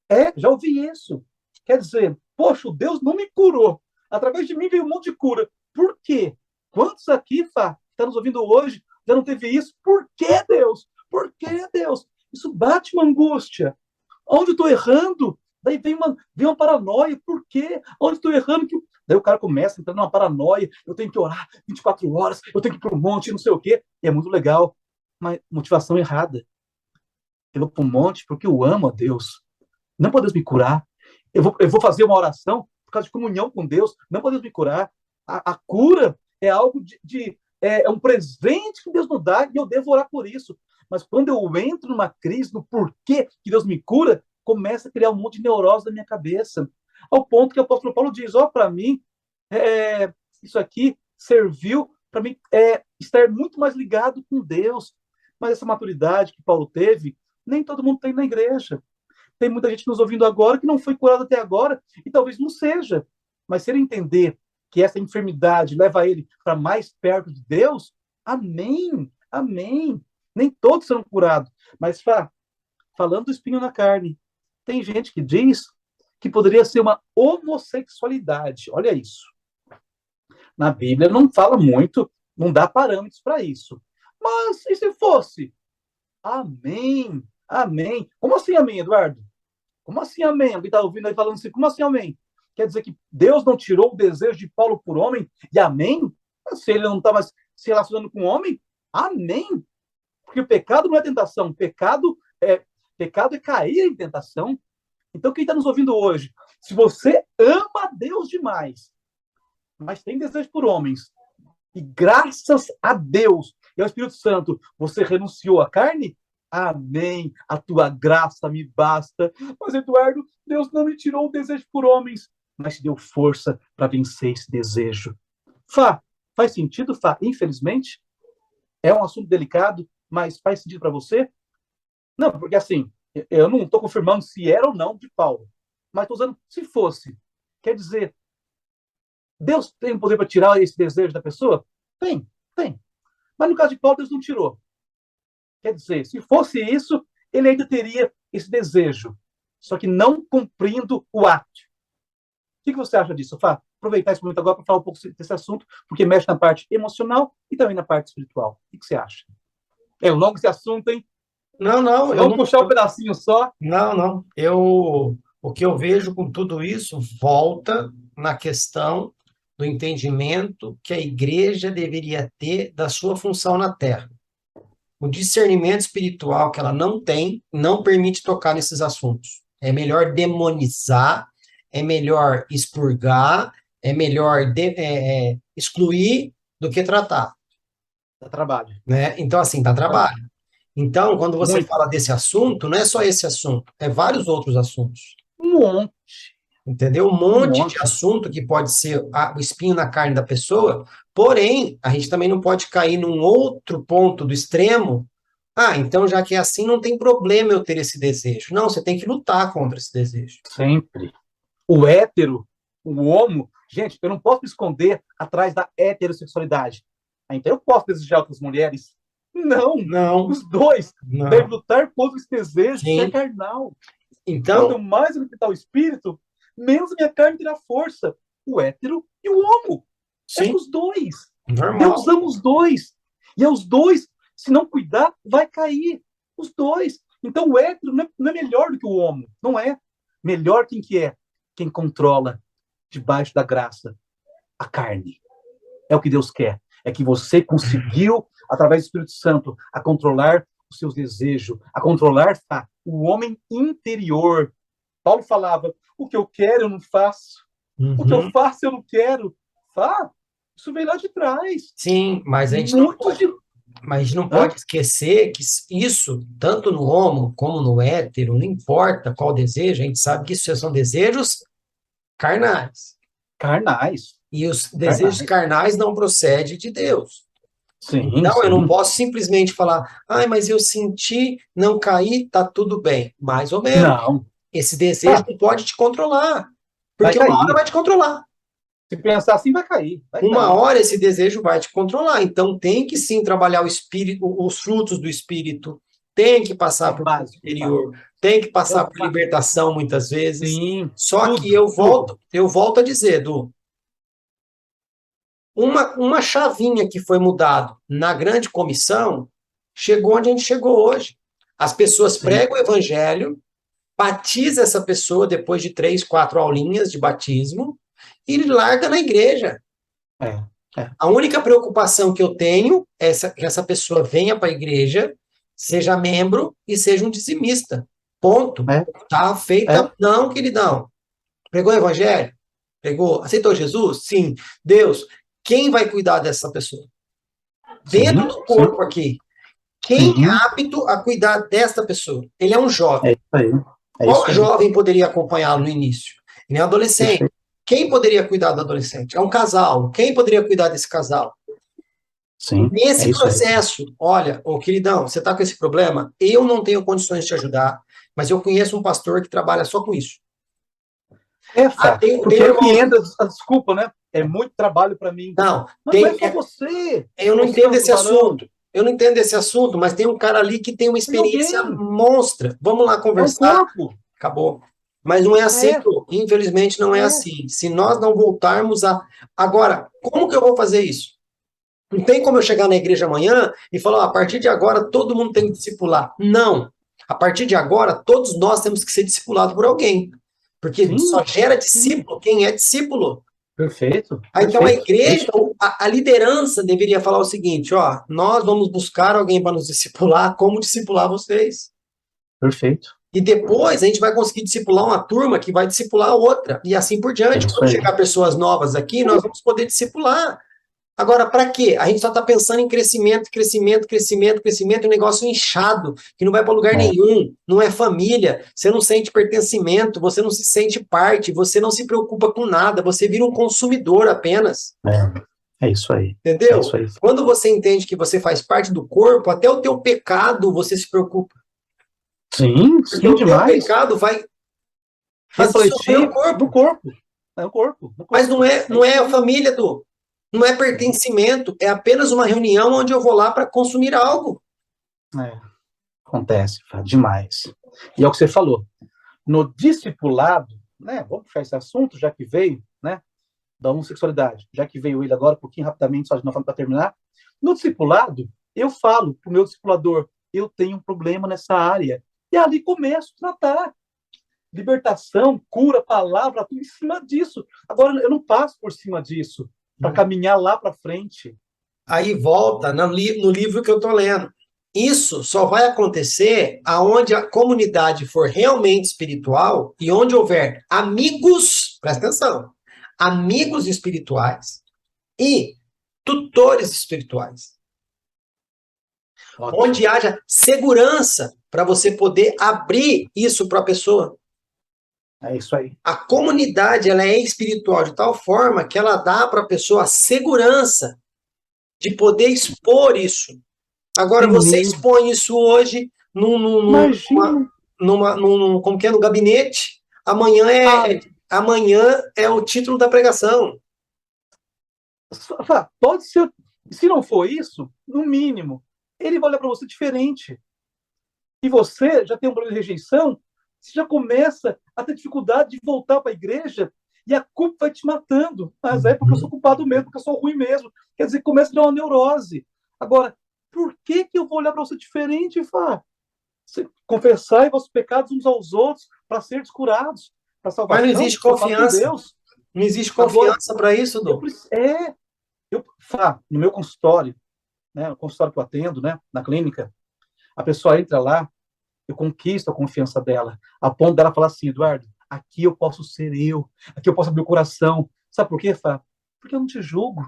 né? Já ouvi isso. Quer dizer, poxa, Deus não me curou. Através de mim veio um monte de cura. Por quê? Quantos aqui, Fá, que está nos ouvindo hoje, já não teve isso? Por que, Deus? Por que, Deus? Isso bate uma angústia. Onde eu estou errando? Daí vem uma paranoia. Por quê? Onde estou errando? Daí o cara começa a entrar numa paranoia. Eu tenho que orar 24 horas, eu tenho que ir para um monte, não sei o quê. E é muito legal. Mas motivação errada. Eu vou para um monte porque eu amo a Deus. Não pode Deus me curar. Eu vou fazer uma oração por causa de comunhão com Deus. Não pode Deus me curar. A cura é algo é um presente que Deus nos dá e eu devo orar por isso. Mas quando eu entro numa crise no porquê que Deus me cura, começa a criar um monte de neurose na minha cabeça. Ao ponto que o apóstolo Paulo diz, para mim, isso aqui serviu para mim estar muito mais ligado com Deus. Mas essa maturidade que Paulo teve, nem todo mundo tem na igreja. Tem muita gente nos ouvindo agora que não foi curado até agora e talvez não seja. Mas se ele entender que essa enfermidade leva ele para mais perto de Deus, amém, amém. Nem todos serão curados. Mas, falando do espinho na carne, tem gente que diz que poderia ser uma homossexualidade. Olha isso. Na Bíblia não fala muito, não dá parâmetros para isso. Mas e se fosse? Amém, amém. Como assim amém, Eduardo? Como assim amém? Alguém está ouvindo aí falando assim, como assim amém? Quer dizer que Deus não tirou o desejo de Paulo por homem? E amém? Se ele não está mais se relacionando com homem, amém. Porque o pecado não é tentação. Pecado é cair em tentação. Então, quem está nos ouvindo hoje, se você ama Deus demais, mas tem desejo por homens, e graças a Deus e ao Espírito Santo, você renunciou à carne, amém, a tua graça me basta. Mas, Eduardo, Deus não me tirou o desejo por homens, mas te deu força para vencer esse desejo. Faz sentido, Infelizmente, é um assunto delicado, mas faz sentido para você? Não, porque assim, eu não estou confirmando se era ou não de Paulo, mas estou usando se fosse. Quer dizer, Deus tem o poder para tirar esse desejo da pessoa? Tem. Mas no caso de Paulo, Deus não tirou. Quer dizer, se fosse isso, ele ainda teria esse desejo, só que não cumprindo o ato. O que você acha disso, Fá? Aproveitar esse momento agora para falar um pouco desse assunto, porque mexe na parte emocional e também na parte espiritual. O que você acha? É longo esse assunto, hein? Não, não, eu Vamos não. puxar um pedacinho só? Não, não. O que eu vejo com tudo isso volta na questão do entendimento que a igreja deveria ter da sua função na Terra. O discernimento espiritual que ela não tem não permite tocar nesses assuntos. É melhor demonizar, é melhor expurgar, é melhor excluir do que tratar, Dá trabalho. né? Então, assim, dá trabalho. Então, quando você Muito. fala desse assunto, não é só esse assunto, é vários outros assuntos. Um monte. Entendeu? Um Um monte de monte. assunto que pode ser o espinho na carne da pessoa, porém, a gente também não pode cair num outro ponto do extremo. Ah, então já que é assim, não tem problema eu ter esse desejo. Não, você tem que lutar contra esse desejo. Sempre. O hétero, o homo. Gente, eu não posso me esconder atrás da heterossexualidade. Ah, então eu posso desejar outras mulheres? Não. Não, Os dois devem não. lutar contra esse desejo que é Sim. carnal. Quanto Então, mais eu alimentar o espírito, menos a minha carne terá força. O hétero e o homo. É sim, os dois. normal. Deus ama os dois. E é os dois, se não cuidar, vai cair. Os dois. Então o hétero não é melhor do que o homo. Não é. Melhor quem que é? Quem controla debaixo da graça a carne. É o que Deus quer. É que você conseguiu, através do Espírito Santo, a controlar os seus desejos, a controlar o homem interior. Paulo falava, o que eu quero eu não faço. O que eu Uhum. faço eu não quero. Isso veio lá de trás. Sim, mas a gente não Muitos pode, de... mas a gente não Hã? pode esquecer que isso, tanto no homo como no hétero, não importa qual desejo, a gente sabe que isso são desejos carnais. Carnais. E os desejos Carnais. carnais não procedem de Deus. Sim, Então, eu não sim. posso simplesmente falar, ai, mas eu senti, não caí, tá tudo bem. Mais ou menos. Não. Esse desejo não pode te controlar. Vai Porque uma hora cair. vai te controlar. Se pensar assim, vai cair. Vai Uma cair. hora esse desejo vai te controlar. Então, tem que sim trabalhar o espírito, os frutos do espírito. Tem que É passar o por vida básico, tá? interior. Tem que É passar o por básico. libertação muitas vezes. Sim, Só que tudo, tudo. eu volto a dizer, Du, uma chavinha que foi mudado na grande comissão chegou onde a gente chegou hoje. As pessoas Sim. pregam o evangelho, batiza essa pessoa depois de 3, 4 aulinhas de batismo e larga na igreja. É, é. A única preocupação que eu tenho é que essa pessoa venha para a igreja, seja membro e seja um dizimista. Ponto. É, Tá é. feita. Não, queridão. Pregou o evangelho? Pregou? Aceitou Jesus? Sim. Deus, quem vai cuidar dessa pessoa? Dentro Sim, do sim, corpo aqui. Quem sim. é apto a cuidar desta pessoa? Ele é um É jovem. isso aí. É Qual isso aí. jovem poderia acompanhá-lo no início? Ele é um adolescente. Perfeito. Quem poderia cuidar do adolescente? É um casal. Quem poderia cuidar desse casal? Sim, é Nesse isso aí. processo, olha, ô queridão, você está com esse problema? Eu não tenho condições de te ajudar, mas eu conheço um pastor que trabalha só com isso. É, Ah, Fá, porque tem um é que irmão. entra a desculpa, né? É muito trabalho para mim. Não, Mas não é só você, eu não ô entendo santo esse varão. assunto. Eu não entendo esse assunto, mas tem um cara ali que tem uma Tem experiência alguém. monstra. Vamos lá É um conversar. corpo. Acabou. Mas não é assim, É, infelizmente não é é. assim. Se nós não voltarmos a. Agora, como que eu vou fazer isso? Não tem como eu chegar na igreja amanhã e falar, a partir de agora todo mundo tem que discipular. Não. A partir de agora, todos nós temos que ser discipulados por alguém. Porque Sim, só gera sim. discípulo quem é discípulo. Perfeito, Então a perfeito. É igreja, isso aí. a liderança deveria falar o seguinte, ó, nós vamos buscar alguém para nos discipular, como discipular vocês. Perfeito. E depois a gente vai conseguir discipular uma turma que vai discipular outra, e assim por É diante. isso Quando aí. chegar pessoas novas aqui, nós vamos poder discipular. Agora, para quê? A gente só está pensando em crescimento, crescimento, crescimento, crescimento, um negócio inchado, que não vai para lugar É, nenhum, não é família, você não sente pertencimento, você não se sente parte, você não se preocupa com nada, você vira um consumidor apenas, é isso aí. É entendeu? isso aí. Quando você entende que você faz parte do corpo, até o teu pecado você se preocupa, Sim, porque sim, o teu demais. pecado vai absorver o Refletir no corpo, corpo. É o corpo, no mas corpo. É não isso é a aí. família não é pertencimento, é apenas uma reunião onde eu vou lá para consumir algo. É, acontece, Fá, demais. E é o que você falou. No discipulado, né? Vamos fechar esse assunto, já que veio, né? Da homossexualidade, já que veio ele agora, um pouquinho rapidamente, só de não para terminar. No discipulado, eu falo para o meu discipulador, eu tenho um problema nessa área. E ali começo a tratar. Libertação, cura, palavra, tudo em cima disso. Agora, eu não passo por cima disso para caminhar lá para frente. Aí volta no livro que eu estou lendo. Isso só vai acontecer aonde a comunidade for realmente espiritual e onde houver amigos, presta atenção, amigos espirituais e tutores espirituais. Ótimo. Onde haja segurança para você poder abrir isso para a pessoa. É isso aí. A comunidade, ela é espiritual de tal forma que ela dá para a pessoa a segurança de poder expor isso. Agora, você expõe isso hoje como que é, no gabinete, amanhã é o título da pregação. Pode ser, se não for isso, no mínimo, ele vai olhar para você diferente. E você já tem um problema de rejeição, você já começa a ter dificuldade de voltar para a igreja e a culpa vai te matando. Mas é porque eu sou culpado mesmo, porque eu sou ruim mesmo. Quer dizer, começa a dar uma neurose. Agora, por que eu vou olhar para você diferente, Fá? Confessai vossos pecados uns aos outros para seres curados, para salvação. Mas não existe confiança. Deus. Não existe confiança para isso, Dom. Fá, no meu consultório, né, no consultório que eu atendo, né, na clínica, a pessoa entra lá, eu conquisto a confiança dela, a ponto dela falar assim, Eduardo, aqui eu posso ser eu, aqui eu posso abrir o coração. Sabe por quê, Fá? Porque eu não te julgo.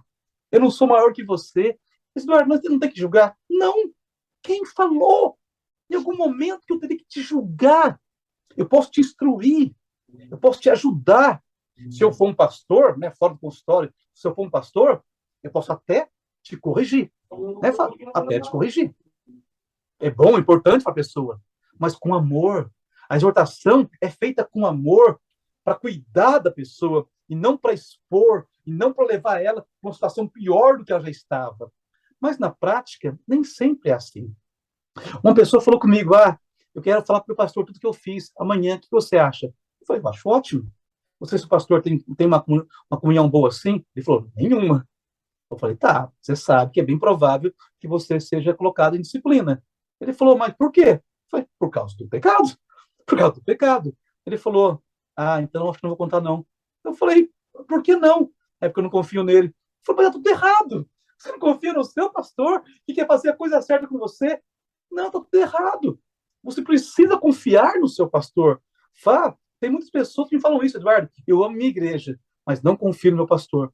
Eu não sou maior que você. Mas, Eduardo, você não tem que julgar. Não. Quem falou? Em algum momento que eu teria que te julgar. Eu posso te instruir. Eu posso te ajudar. Se eu for um pastor, né, fora do consultório, se eu for um pastor, eu posso até te corrigir. Né, Fá? Até te corrigir. É bom, é importante para a pessoa. Mas com amor. A exortação é feita com amor para cuidar da pessoa e não para expor, e não para levar ela para uma situação pior do que ela já estava. Mas na prática, nem sempre é assim. Uma pessoa falou comigo, eu quero falar para o pastor tudo que eu fiz amanhã, o que você acha? Eu falei, acho ótimo. Não sei se o pastor tem uma comunhão boa assim. Ele falou, nenhuma. Eu falei, tá, você sabe que é bem provável que você seja colocado em disciplina. Ele falou, mas por quê? Eu falei, por causa do pecado. Por causa do pecado. Ele falou, então acho que não vou contar não. Eu falei, por que não? É porque eu não confio nele. Ele falou, mas tá tudo errado. Você não confia no seu pastor que quer fazer a coisa certa com você? Não, tá tudo errado. Você precisa confiar no seu pastor. Tem muitas pessoas que me falam isso, Eduardo. Eu amo minha igreja, mas não confio no meu pastor.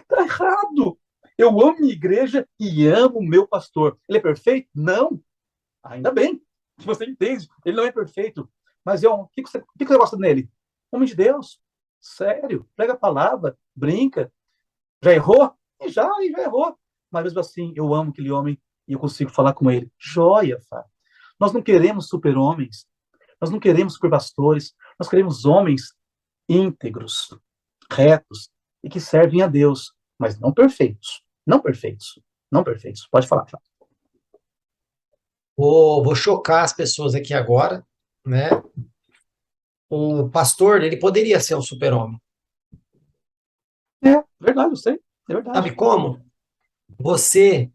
Tá errado. Eu amo minha igreja e amo o meu pastor. Ele é perfeito? Não. Ainda bem que você entende. Ele não é perfeito. Mas o que você gosta nele? Homem de Deus. Sério. Prega a palavra. Brinca. Já errou? E já errou. Mas mesmo assim, eu amo aquele homem e eu consigo falar com ele. Joia, Fá. Nós não queremos super-homens. Nós não queremos super-pastores. Nós queremos homens íntegros, retos e que servem a Deus, mas não perfeitos. Não perfeitos. Não perfeitos. Pode falar, Fá. Vou chocar as pessoas aqui agora, né? O pastor, ele poderia ser um super-homem. É verdade, eu sei. É verdade. Sabe como? Você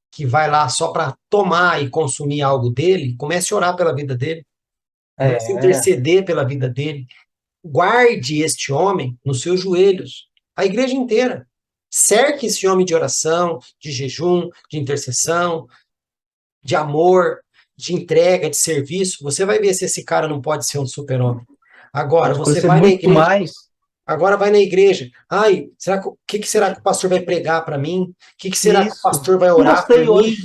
que vai lá só para tomar e consumir algo dele, comece a orar pela vida dele. Comece a interceder pela vida dele. Guarde este homem nos seus joelhos. A igreja inteira. Cerque esse homem de oração, de jejum, de intercessão, de amor, de entrega, de serviço. Você vai ver se esse cara não pode ser um super-homem. Agora, você vai na igreja. Agora vai na igreja. O que será que o pastor vai pregar para mim? O que será que o pastor vai orar para mim?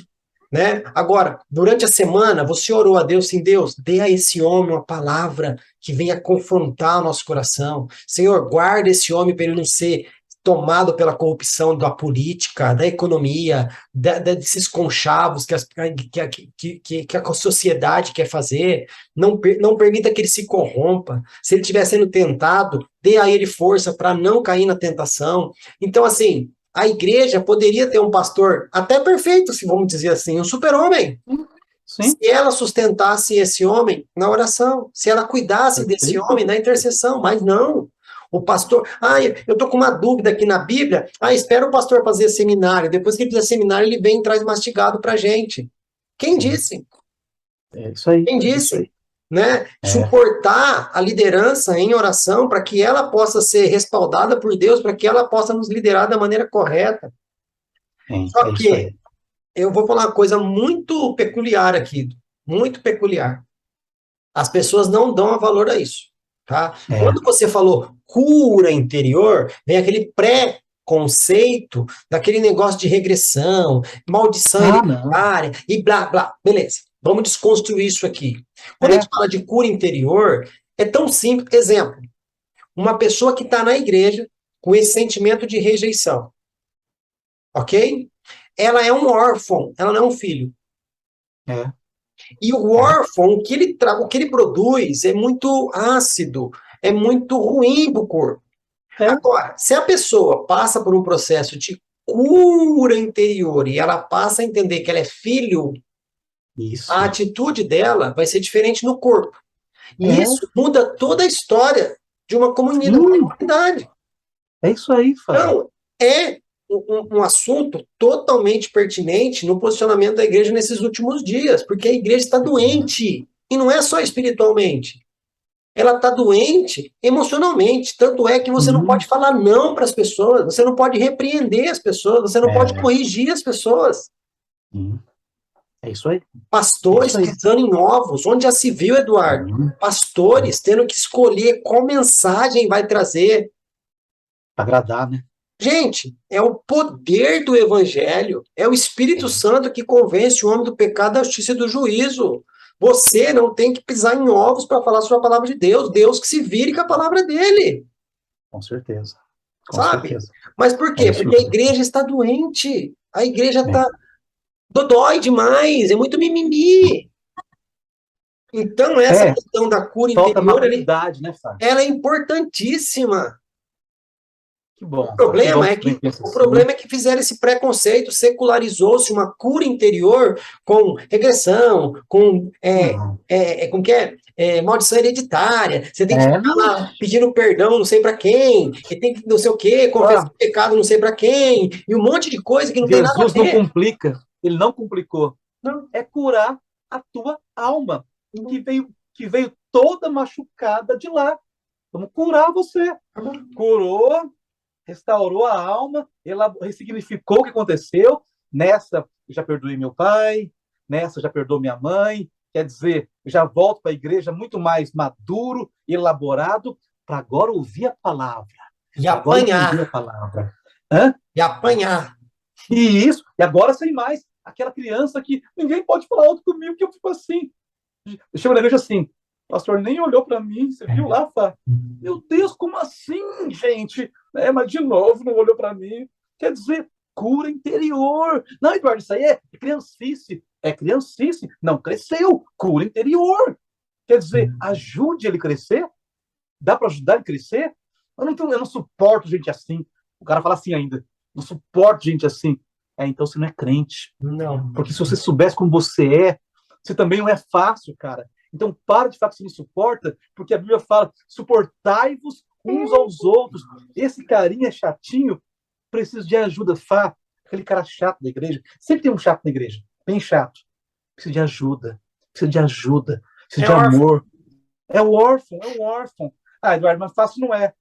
Né? Agora, durante a semana, você orou a Deus, sim, Deus, dê a esse homem uma palavra que venha confrontar o nosso coração. Senhor, guarda esse homem para ele não ser tomado pela corrupção da política, da economia, desses conchavos que a sociedade quer fazer. Não permita que ele se corrompa. Se ele estiver sendo tentado, dê a ele força para não cair na tentação. Então, assim, a igreja poderia ter um pastor até perfeito, se vamos dizer assim, um super-homem. Se ela sustentasse esse homem na oração, se ela cuidasse desse homem na intercessão, mas não. O pastor, eu estou com uma dúvida aqui na Bíblia, espera o pastor fazer seminário, depois que ele fizer seminário, ele vem e traz mastigado para a gente. Quem disse? É isso aí. Quem É isso disse? aí. Né? É. Suportar a liderança em oração para que ela possa ser respaldada por Deus, para que ela possa nos liderar da maneira correta. Só É isso que aí. eu vou falar uma coisa muito peculiar aqui, muito peculiar. As pessoas não dão valor a isso, tá? É. Quando você falou cura interior, vem aquele pré-conceito daquele negócio de regressão, maldição Ah, não. hereditária e blá, blá. Beleza, vamos desconstruir isso aqui. Quando a É. gente fala de cura interior, é tão simples. Exemplo, uma pessoa que está na igreja com esse sentimento de rejeição, ok? Ela é um órfão, ela não é um filho. É. E o órfão, o que ele produz é muito ácido, é muito ruim para o corpo. É. Agora, se a pessoa passa por um processo de cura interior e ela passa a entender que ela é filho, Isso. a atitude dela vai ser diferente no corpo. E É. isso muda toda a história de uma comunidade. É isso aí, Fábio. Então, é um assunto totalmente pertinente no posicionamento da igreja nesses últimos dias, porque a igreja está doente, e não é só espiritualmente. Ela está doente emocionalmente, tanto é que você não pode falar não para as pessoas, você não pode repreender as pessoas, você não pode corrigir as pessoas. É isso aí. Pastores pisando em ovos, onde já se viu, Eduardo? Pastores tendo que escolher qual mensagem vai trazer. Para agradar, né? Gente, é o poder do evangelho, é o Espírito Santo que convence o homem do pecado, da justiça e do juízo. Você não tem que pisar em ovos para falar sobre a palavra de Deus. Deus que se vire com a palavra dele. Com certeza. Com Sabe? certeza. Mas por quê? Porque a igreja está doente. A igreja está dodói demais, é muito mimimi. Então, essa questão da cura falta interior, maturidade, né, Fábio? ela é importantíssima. Que bom. O problema é que fizeram esse preconceito, secularizou-se uma cura interior com regressão, com maldição hereditária. Você tem que ficar lá pedindo perdão não sei para quem, e tem que não sei o quê, confessar pecado não sei para quem, e um monte de coisa que não tem nada a ver. Jesus não complica, ele não complicou. Não. É curar a tua alma, que veio toda machucada de lá. Vamos curar você. Curou, restaurou a alma, ressignificou o que aconteceu. Nessa, eu já perdoei meu pai, nessa, eu já perdoou minha mãe. Quer dizer, eu já volto para a igreja muito mais maduro, elaborado, para agora ouvir a palavra. E apanhar. A palavra. E apanhar. E isso, e agora sem mais, aquela criança que ninguém pode falar alto comigo, que eu fico assim. Eu chego na igreja assim, o pastor nem olhou para mim, você viu lá, Fá? Meu Deus, como assim, gente? Mas de novo não olhou para mim. Quer dizer, cura interior. Não, Eduardo, isso aí é criancice. É criancice. Não cresceu. Cura interior. Quer dizer, ajude ele a crescer. Dá para ajudar ele a crescer? Eu não suporto gente assim. O cara fala assim ainda. Não suporto gente assim. Então você não é crente. Não. Porque se você soubesse como você também não é fácil, cara. Então, para de falar que você não suporta, porque a Bíblia fala, suportai-vos uns aos outros. Esse carinha chatinho precisa de ajuda, Fá. Aquele cara chato da igreja. Sempre tem um chato na igreja, bem chato. Precisa de ajuda, precisa de amor. É o órfão. Eduardo, mas fácil não é.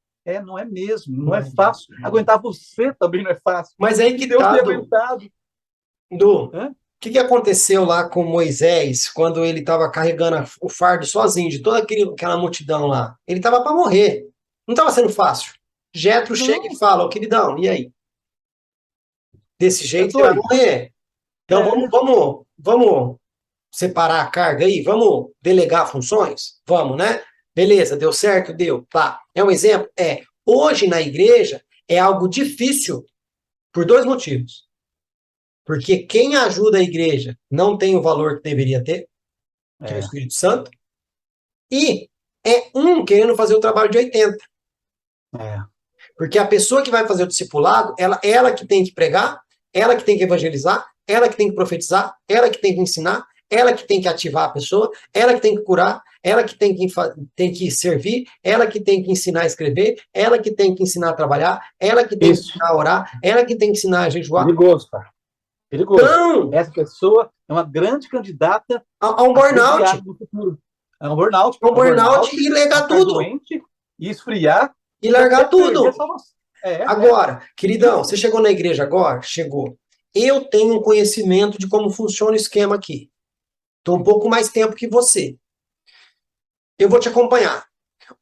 Não é mesmo, não é fácil. Aguentar você também não é fácil. Mas aí que Deus tá, tem aguentado. O que aconteceu lá com Moisés quando ele estava carregando o fardo sozinho de toda aquela multidão lá? Ele estava para morrer. Não estava sendo fácil. Jetro chega e fala, ô queridão, e aí? Desse jeito você vai morrer. Então vamos separar a carga aí? Vamos delegar funções? Vamos, né? Beleza, deu certo? Deu. Tá. É um exemplo? Hoje na igreja é algo difícil por 2 motivos. Porque quem ajuda a igreja não tem o valor que deveria ter, que é o Espírito Santo, e é querendo fazer o trabalho de 80. Porque a pessoa que vai fazer o discipulado, ela que tem que pregar, ela que tem que evangelizar, ela que tem que profetizar, ela que tem que ensinar, ela que tem que ativar a pessoa, ela que tem que curar, ela que tem que servir, ela que tem que ensinar a escrever, ela que tem que ensinar a trabalhar, ela que tem que ensinar a orar, ela que tem que ensinar a jejuar. Perigoso, cara. Perigoso. Não. Essa pessoa é uma grande candidata a um a ser burnout. viável no futuro. É um burnout. Um burnout e largar ficar tudo. doente e esfriar. E largar até perder tudo. a salvação. Agora, queridão, você chegou na igreja agora? Chegou. Eu tenho um conhecimento de como funciona o esquema aqui. Estou um pouco mais tempo que você. Eu vou te acompanhar.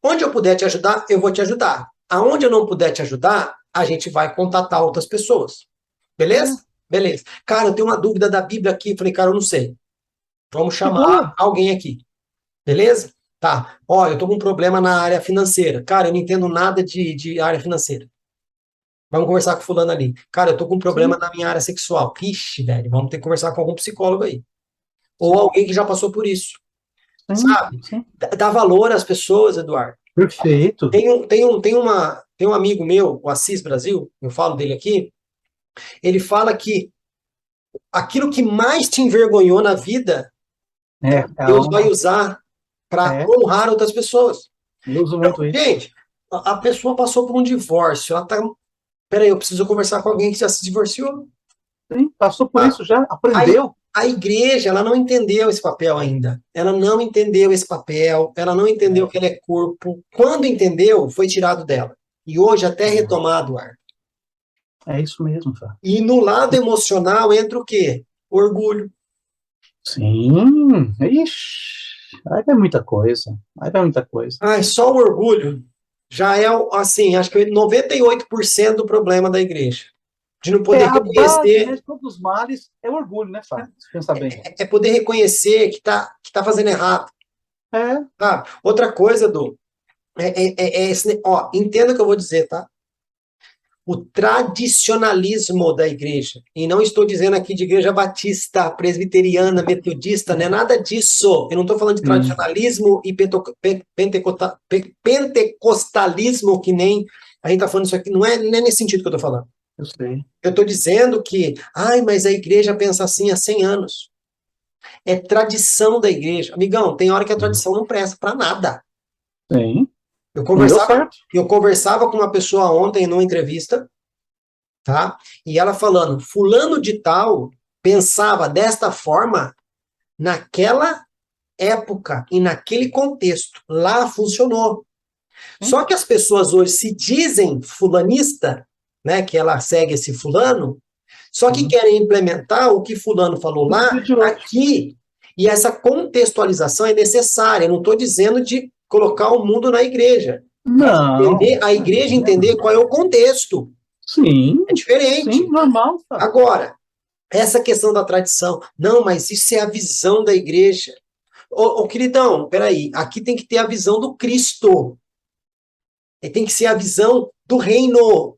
Onde eu puder te ajudar, eu vou te ajudar. Aonde eu não puder te ajudar, a gente vai contatar outras pessoas. Beleza? Beleza. Cara, eu tenho uma dúvida da Bíblia aqui. Falei, cara, eu não sei. Vamos chamar alguém aqui. Beleza? Tá. Ó, eu tô com um problema na área financeira. Cara, eu não entendo nada de área financeira. Vamos conversar com fulano ali. Cara, eu tô com um problema na minha área sexual. Ixi, velho, vamos ter que conversar com algum psicólogo aí. Ou alguém que já passou por isso. Sabe? Dá valor às pessoas, Eduardo. Perfeito. Tem um amigo meu, o Assis Brasil, eu falo dele aqui, ele fala que aquilo que mais te envergonhou na vida, Deus vai usar para honrar outras pessoas. Eu uso muito isso. Gente, a pessoa passou por um divórcio, ela tá... Peraí, eu preciso conversar com alguém que já se divorciou. Sim, passou por isso já, aprendeu. A igreja, ela não entendeu esse papel ainda. Ela não entendeu esse papel, ela não entendeu que ela é corpo. Quando entendeu, foi tirado dela. E hoje até retomado, Arthur. É isso mesmo, Fá. E no lado emocional entra o quê? Orgulho. Sim, ixi, aí vai muita coisa. Ai, só o orgulho já é, assim, acho que 98% do problema da igreja. De não poder reconhecer... A base de todos os males é o orgulho, né, Fá? Se pensar bem. É poder reconhecer que tá fazendo errado. Tá? Outra coisa, Edu, ó, entenda o que eu vou dizer, tá? O tradicionalismo da igreja, e não estou dizendo aqui de igreja batista, presbiteriana, metodista, não é nada disso. Eu não estou falando de tradicionalismo e pentecostalismo, que nem a gente está falando isso aqui, não é nesse sentido que eu estou falando. Eu sei. Eu estou dizendo que, mas a igreja pensa assim há 100 anos. É tradição da igreja. Amigão, tem hora que a tradição não presta para nada. Sim. Eu conversava com uma pessoa ontem numa entrevista, tá? E ela falando, fulano de tal pensava desta forma naquela época e naquele contexto. Lá funcionou. Só que as pessoas hoje se dizem fulanista, né? Que ela segue esse fulano, só que querem implementar o que fulano falou lá, aqui. E essa contextualização é necessária. Eu não estou dizendo de colocar o mundo na igreja. Não. A igreja entender qual é o contexto. Sim. É diferente. Sim, normal. Tá. Agora, essa questão da tradição. Não, mas isso é a visão da igreja. Ô, queridão, peraí. Aqui tem que ter a visão do Cristo. E tem que ser a visão do reino.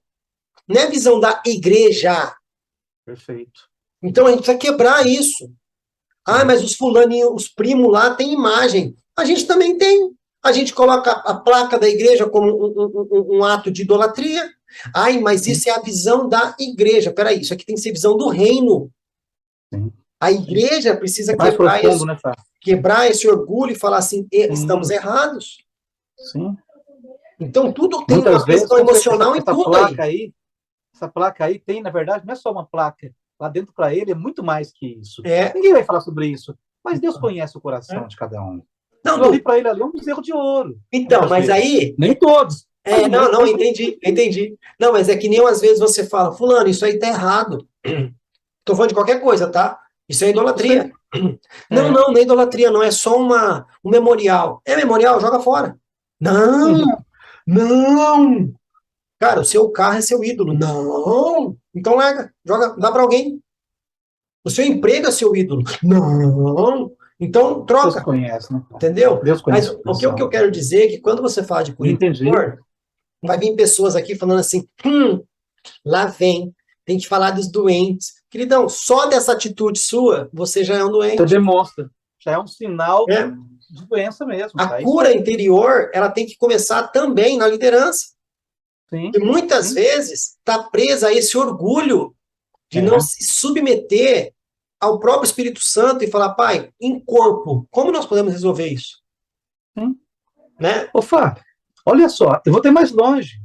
Não é a visão da igreja. Perfeito. Então a gente precisa quebrar isso. Mas os fulaninhos, os primos lá têm imagem. A gente também tem. A gente coloca a placa da igreja como um ato de idolatria. Mas isso é a visão da igreja. Peraí, isso aqui tem que ser visão do reino. Sim. A igreja precisa quebrar esse orgulho e falar assim, estamos errados. Sim. Então tudo tem muitas uma questão emocional em tudo aí. Essa placa aí tem, na verdade, não é só uma placa. Lá dentro, para ele, é muito mais que isso. Ninguém vai falar sobre isso. Mas Deus conhece o coração de cada um. Não, eu li para ele ali um bezerro de ouro. Então, mas aí... Nem todos. Não, entendi. Não, mas é que nem às vezes você fala, fulano, isso aí tá errado. Tô falando de qualquer coisa, tá? Isso é idolatria. Não é idolatria, não. É só um memorial. É memorial? Joga fora. Não. Cara, o seu carro é seu ídolo. Não. Então larga, joga, dá para alguém. O seu emprego é seu ídolo. Não. Então troca. Deus conhece, né? Entendeu? Deus conhece. Mas o que eu quero dizer é que quando você fala de cura interior, vai vir pessoas aqui falando assim, lá vem, tem que falar dos doentes. Queridão, só dessa atitude sua, você já é um doente. Você demonstra. Já é um sinal de doença mesmo. A cura interior, ela tem que começar também na liderança. Sim. E muitas vezes está presa a esse orgulho de não se submeter ao próprio Espírito Santo e falar, pai, em corpo, como nós podemos resolver isso? Né? Ô, Fábio, olha só, eu vou ter mais longe.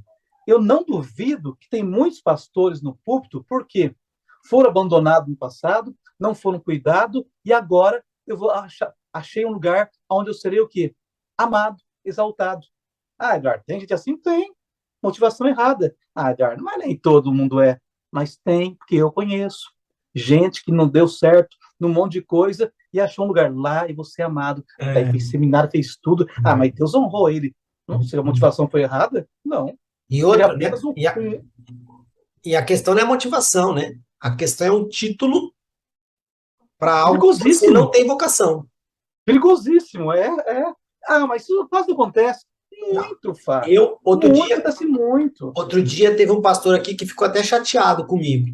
Eu não duvido que tem muitos pastores no púlpito porque foram abandonados no passado, não foram cuidados, e agora eu achei um lugar onde eu serei o quê? Amado, exaltado. Ah, Eduardo, tem gente assim? Tem. Motivação errada. Ah, Eduardo, mas nem todo mundo é. Mas tem, porque eu conheço. Gente que não deu certo num monte de coisa e achou um lugar lá e você é amado. Daí É. fez seminário, fez tudo. Ah, mas Deus honrou ele. Não, se a motivação foi errada, não. E Ele é outra, né? apenas um. E a questão não é motivação, né? A questão é um título para algo que você não Perigosíssimo. tem vocação. Perigosíssimo. Ah, mas isso quase não acontece. Não. Muito, Fá. Eu, Muito, acontece muito. outro dia teve um pastor aqui que ficou até chateado comigo,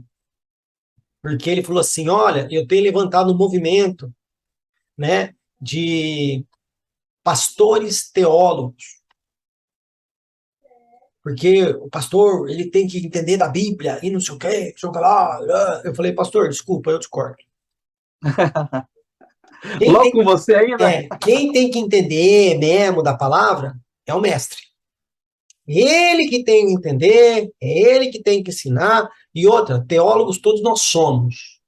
porque ele falou assim: olha, eu tenho levantado um movimento, né, de pastores teólogos, porque o pastor ele tem que entender da Bíblia e não sei o quê, não sei o que lá. Eu falei, pastor, desculpa, eu discordo. Quem Logo tem, com você ainda. quem tem que entender mesmo da palavra é o mestre. Ele que tem que entender, é ele que tem que ensinar. E outra, teólogos todos nós somos.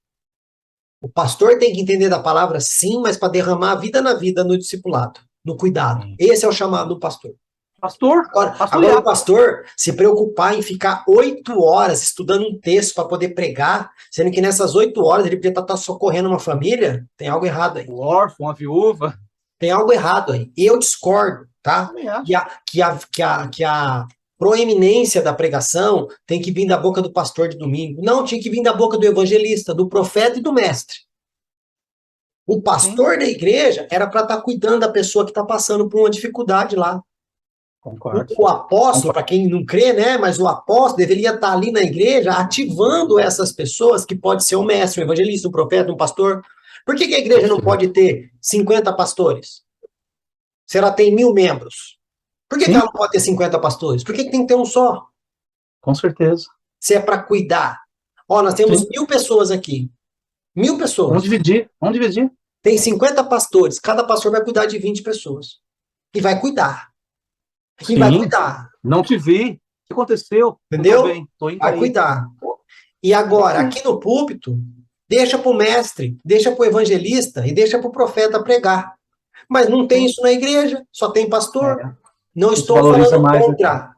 O pastor tem que entender da palavra sim, mas para derramar a vida na vida no discipulado, no cuidado. Esse é o chamado do pastor. Pastor, Agora o pastor se preocupar em ficar 8 horas estudando um texto para poder pregar, sendo que nessas 8 horas ele podia estar socorrendo uma família, tem algo errado aí. o órfão, a viúva. Tem algo errado aí. Eu discordo, tá? Também acho. Que a proeminência da pregação tem que vir da boca do pastor de domingo. Não, tinha que vir da boca do evangelista, do profeta e do mestre. O pastor da igreja era para estar cuidando da pessoa que está passando por uma dificuldade lá. Concordo. O apóstolo, para quem não crê, né? Mas o apóstolo deveria estar ali na igreja ativando essas pessoas, que pode ser um mestre, um evangelista, um profeta, um pastor. Por que a igreja não pode ter 50 pastores? Se ela tem 1.000 membros. Por que ela não pode ter 50 pastores? Por que tem que ter um só? Com certeza. Se é para cuidar. Ó, nós temos 1.000 pessoas aqui. 1.000 pessoas. Vamos dividir. Tem 50 pastores. Cada pastor vai cuidar de 20 pessoas. E vai cuidar. E vai cuidar. Não te vi. O que aconteceu? Entendeu? Vai cuidar. E agora, aqui no púlpito, deixa para o mestre, deixa para o evangelista e deixa para o profeta pregar. Mas não tem isso na igreja, só tem pastor. Não estou falando contra.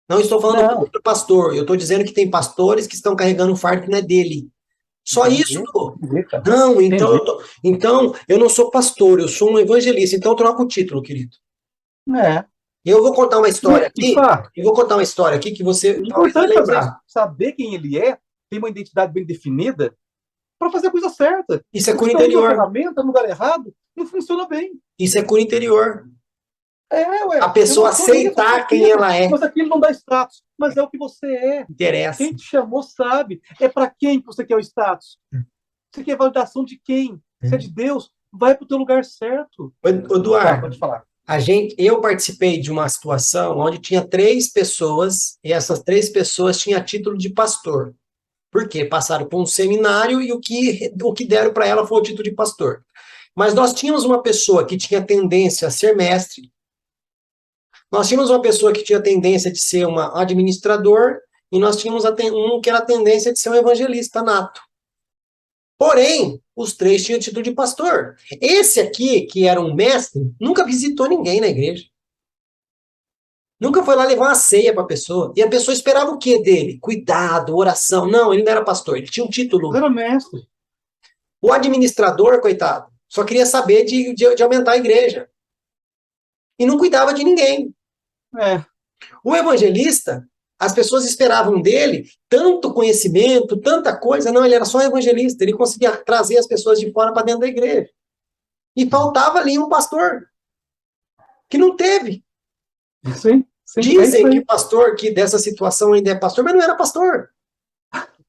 Não estou falando contra o pastor. Eu estou dizendo que tem pastores que estão carregando um fardo que não é dele. Só isso. Não, então eu não sou pastor, eu sou um evangelista. Então troca o título, querido. Eu vou contar uma história aqui. Eu vou contar uma história aqui que você talvez vai lembrar. Saber quem ele é, ter uma identidade bem definida, para fazer a coisa certa. Isso é cura interior. Ferramenta no lugar errado, não funciona bem. Isso é cura interior. A pessoa aceitar quem ela é. Mas aquilo não dá status. Mas é o que você é. Interessa. Quem te chamou sabe. É para quem que você quer o status? Você quer validação de quem? Se é de Deus, vai para o teu lugar certo. Eduardo, pode falar. Eu participei de uma situação onde tinha 3 pessoas, e essas 3 pessoas tinham título de pastor. Por quê? Passaram por um seminário e o que deram para ela foi o título de pastor. Mas nós tínhamos uma pessoa que tinha tendência a ser mestre, nós tínhamos uma pessoa que tinha tendência de ser um administrador, e nós tínhamos um que era a tendência de ser um evangelista nato. Porém, os 3 tinham título de pastor. Esse aqui, que era um mestre, nunca visitou ninguém na igreja. Nunca foi lá levar uma ceia para a pessoa. E a pessoa esperava o quê dele? Cuidado, oração. Não, ele não era pastor, ele tinha um título. Ele era mestre. O administrador, coitado, só queria saber de aumentar a igreja. E não cuidava de ninguém. O evangelista, as pessoas esperavam dele tanto conhecimento, tanta coisa. Não, ele era só um evangelista. Ele conseguia trazer as pessoas de fora para dentro da igreja. E faltava ali um pastor. Que não teve. Sim. Dizem que pastor, que dessa situação ainda é pastor, mas não era pastor.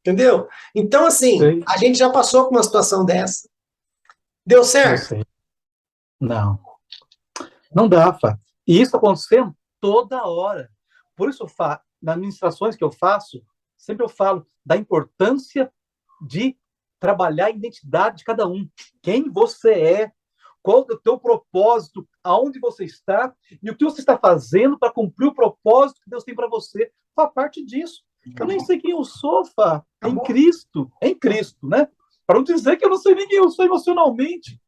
Entendeu? Então, assim, a gente já passou por uma situação dessa. Deu certo? Não. Não dá, Fá. E isso acontecendo toda hora. Por isso, Fá, nas ministrações que eu faço, sempre eu falo da importância de trabalhar a identidade de cada um. Quem você é, qual é o teu propósito, aonde você está e o que você está fazendo para cumprir o propósito que Deus tem para você. Faz parte disso. Eu nem sei quem eu sou, Fá. É em Cristo, né? Para não dizer que eu não sei nem quem eu sou emocionalmente.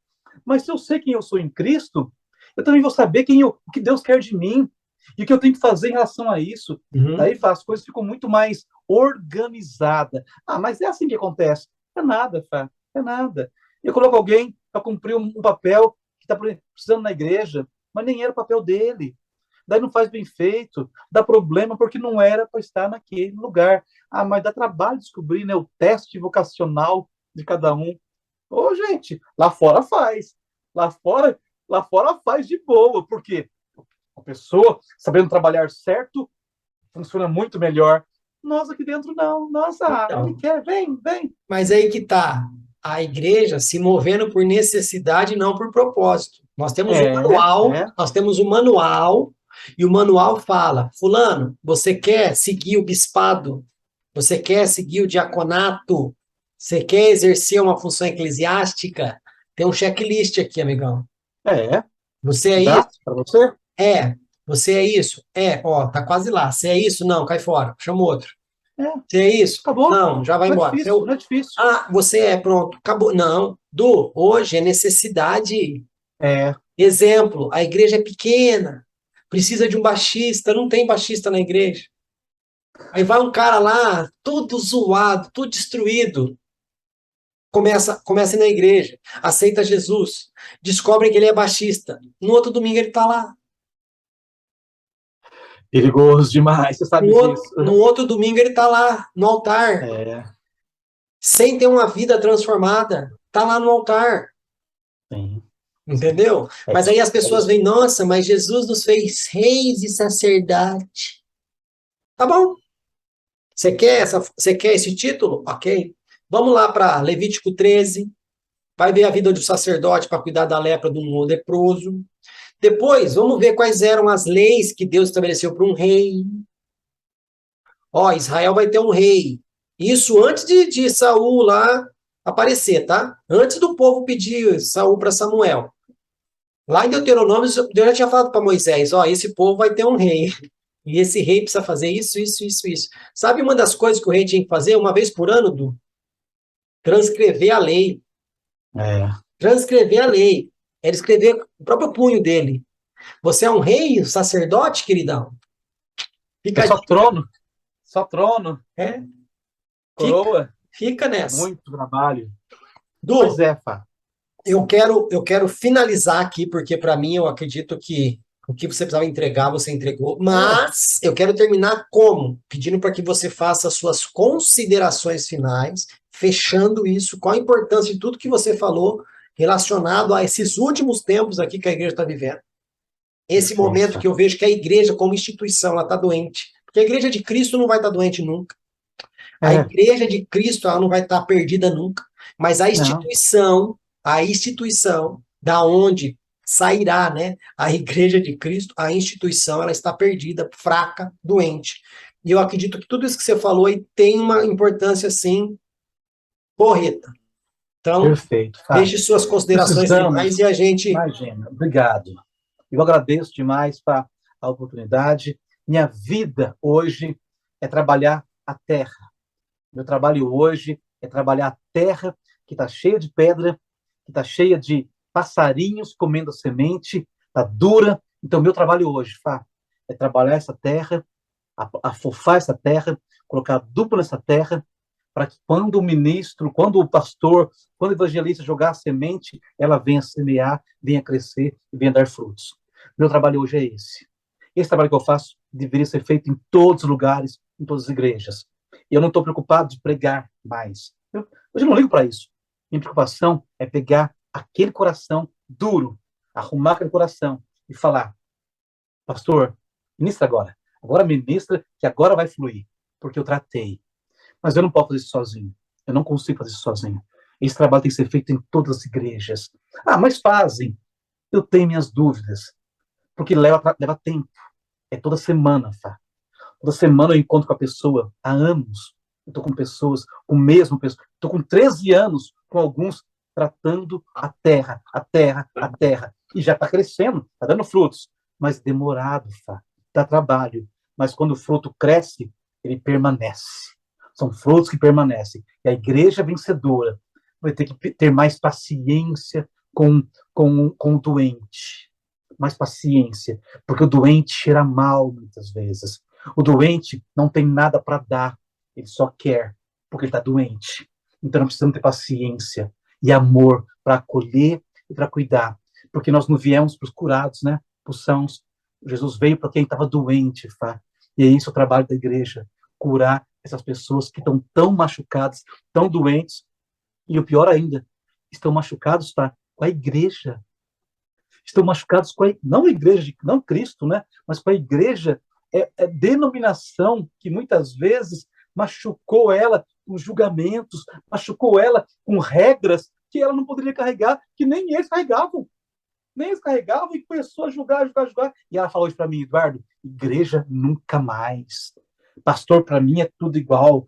Mas se eu sei quem eu sou em Cristo, eu também vou saber o que Deus quer de mim e o que eu tenho que fazer em relação a isso. Daí as coisas ficam muito mais organizadas. Ah, mas é assim que acontece. É nada, Fá, é nada. Eu coloco alguém para cumprir um papel que está precisando na igreja, mas nem era o papel dele. Daí não faz bem feito, dá problema porque não era para estar naquele lugar. Ah, mas dá trabalho descobrir, né, o teste vocacional de cada um. Ô, gente, lá fora faz. Lá fora, lá fora faz de boa, porque a pessoa, sabendo trabalhar certo, funciona muito melhor. Nós aqui dentro não. Nossa, Então, ele quer, vem, vem. mas aí que tá a igreja se movendo por necessidade e não por propósito. Nós temos um manual, e o manual fala: fulano, você quer seguir o bispado? Você quer seguir o diaconato? Você quer exercer uma função eclesiástica? Tem um checklist aqui, amigão. É, Você é dá isso? para você? É. Você é isso? É. Ó, tá quase lá. Você é isso? Não, cai fora. Chama outro. É, Você é isso? acabou. Não, já vai Não é embora. difícil, não é difícil. Ah, você é, pronto, acabou. Não, Du, hoje é necessidade. É, Exemplo, a igreja é pequena, precisa de um baixista, não tem baixista na igreja. Aí vai um cara lá, todo zoado, todo destruído, começa a ir na igreja, aceita Jesus, descobre que ele é baixista. No outro domingo ele está lá. perigoso demais, você sabe disso. No outro domingo ele está lá, no altar, É, sem ter uma vida transformada. Está lá no altar. sim. Entendeu? É Mas isso, aí as é pessoas isso. veem, nossa, mas Jesus nos fez reis e sacerdote. Tá bom. Você quer esse título? Ok. Vamos lá para Levítico 13. Vai ver a vida do sacerdote para cuidar da lepra do leproso. Depois, vamos ver quais eram as leis que Deus estabeleceu para um rei. Ó, Israel vai ter um rei. Isso antes de Saul lá aparecer, tá? Antes do povo pedir Saul para Samuel. Lá em Deuteronômio, Deus já tinha falado para Moisés, ó, esse povo vai ter um rei. E esse rei precisa fazer isso, isso, isso, isso. Sabe uma das coisas que o rei tinha que fazer uma vez por ano, Du? Transcrever a lei. É. Transcrever a lei. Era escrever o próprio punho dele. Você é um rei, um sacerdote, queridão? É Fica, só trono, é, fica, coroa, fica nessa. muito trabalho. Pois Du, é, Fá. eu quero finalizar aqui, porque para mim eu acredito que o que você precisava entregar, você entregou. É, Mas eu quero terminar como? Pedindo para que você faça as suas considerações finais, fechando isso, qual a importância de tudo que você falou relacionado a esses últimos tempos aqui que a igreja está vivendo. Esse perfeito, momento Fá. que eu vejo que a igreja, como instituição, ela está doente. Porque a igreja de Cristo não vai estar doente nunca. A É, igreja de Cristo, ela não vai estar perdida nunca. Mas não, a instituição da onde sairá, né, a igreja de Cristo, a instituição, ela está perdida, fraca, doente. E eu acredito que tudo isso que você falou aí tem uma importância, sim, porreta. Então, perfeito, Fá. deixe suas considerações finais Precisamos, e a gente... imagina, obrigado. Eu agradeço demais, Fá, a oportunidade. Minha vida hoje é trabalhar a terra. Meu trabalho hoje é trabalhar a terra que está cheia de pedra, que está cheia de passarinhos comendo a semente, está dura. Então, meu trabalho hoje, Fá, é trabalhar essa terra, afofar essa terra, colocar adubo nessa terra, para que quando o ministro, quando o pastor, quando o evangelista jogar a semente, ela venha semear, venha crescer e venha dar frutos. Meu trabalho hoje é esse. Esse trabalho que eu faço deveria ser feito em todos os lugares, em todas as igrejas. E eu não estou preocupado de pregar mais. Hoje eu não ligo para isso. Minha preocupação é pegar aquele coração duro, arrumar aquele coração e falar: pastor, ministra agora. Agora ministra, que agora vai fluir. Porque eu tratei. Mas eu não posso fazer isso sozinho. Eu não consigo fazer isso sozinho. Esse trabalho tem que ser feito em todas as igrejas. Ah, mas fazem. Eu tenho minhas dúvidas. Porque leva tempo. É toda semana, Fá. Toda semana eu encontro com a pessoa. Há anos. Eu estou com pessoas, com o mesmo pessoa. Estou com 13 anos com alguns tratando a terra, a terra, a terra. E já está crescendo, está dando frutos. Mas demorado, Fá. Dá trabalho. Mas quando o fruto cresce, ele permanece. São frutos que permanecem. E a igreja vencedora vai ter que ter mais paciência com o doente. Mais paciência, porque o doente cheira mal muitas vezes. O doente não tem nada para dar, ele só quer, porque ele está doente. Então nós precisamos ter paciência e amor para acolher e para cuidar, porque nós não viemos para os curados, né? Para os sãos. Jesus veio para quem estava doente, Fá. E é isso o trabalho da igreja, curar essas pessoas que estão tão machucadas, tão doentes, e o pior ainda, estão machucados, Fá, com a igreja. Estão machucados com não a igreja, não Cristo, né? Mas com a igreja, denominação que muitas vezes machucou ela com julgamentos, machucou ela com regras que ela não poderia carregar, que nem eles carregavam. Nem eles carregavam e começou a julgar. E ela falou isso para mim: Eduardo, igreja nunca mais. Pastor, para mim é tudo igual.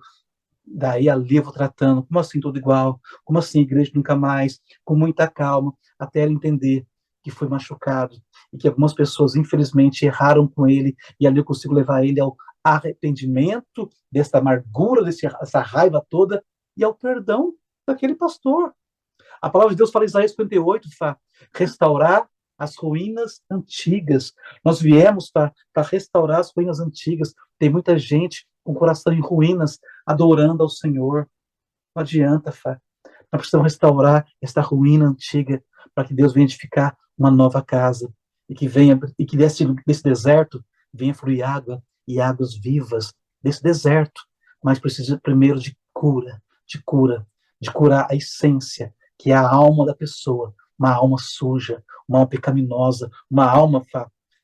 Daí ali eu vou tratando, como assim tudo igual? Como assim igreja nunca mais? Com muita calma, até ela entender que foi machucado e que algumas pessoas, infelizmente, erraram com ele, e ali eu consigo levar ele ao arrependimento dessa amargura, dessa raiva toda, e ao perdão daquele pastor. A palavra de Deus fala em Isaías 58, Fá, restaurar as ruínas antigas. Nós viemos para restaurar as ruínas antigas. Tem muita gente com o coração em ruínas, adorando ao Senhor. Não adianta, Fá. Nós precisamos restaurar esta ruína antiga para que Deus venha edificar uma nova casa e que desse deserto venha fluir água e águas vivas desse deserto. Mas precisa primeiro de cura, de curar a essência, que é a alma da pessoa, uma alma suja, uma alma pecaminosa, uma alma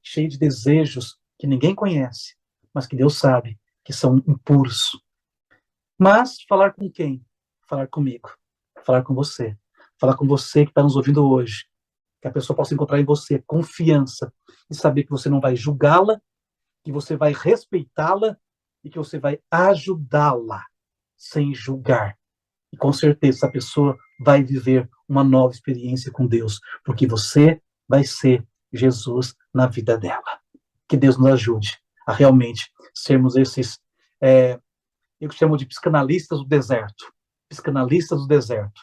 cheia de desejos que ninguém conhece, mas que Deus sabe que são impuros. Mas falar com quem? Falar comigo, falar com você que está nos ouvindo hoje, que a pessoa possa encontrar em você confiança e saber que você não vai julgá-la, que você vai respeitá-la e que você vai ajudá-la sem julgar. E com certeza essa pessoa vai viver uma nova experiência com Deus, porque você vai ser Jesus na vida dela. Que Deus nos ajude a realmente sermos esses, eu chamo de psicanalistas do deserto. Psicanalistas do deserto,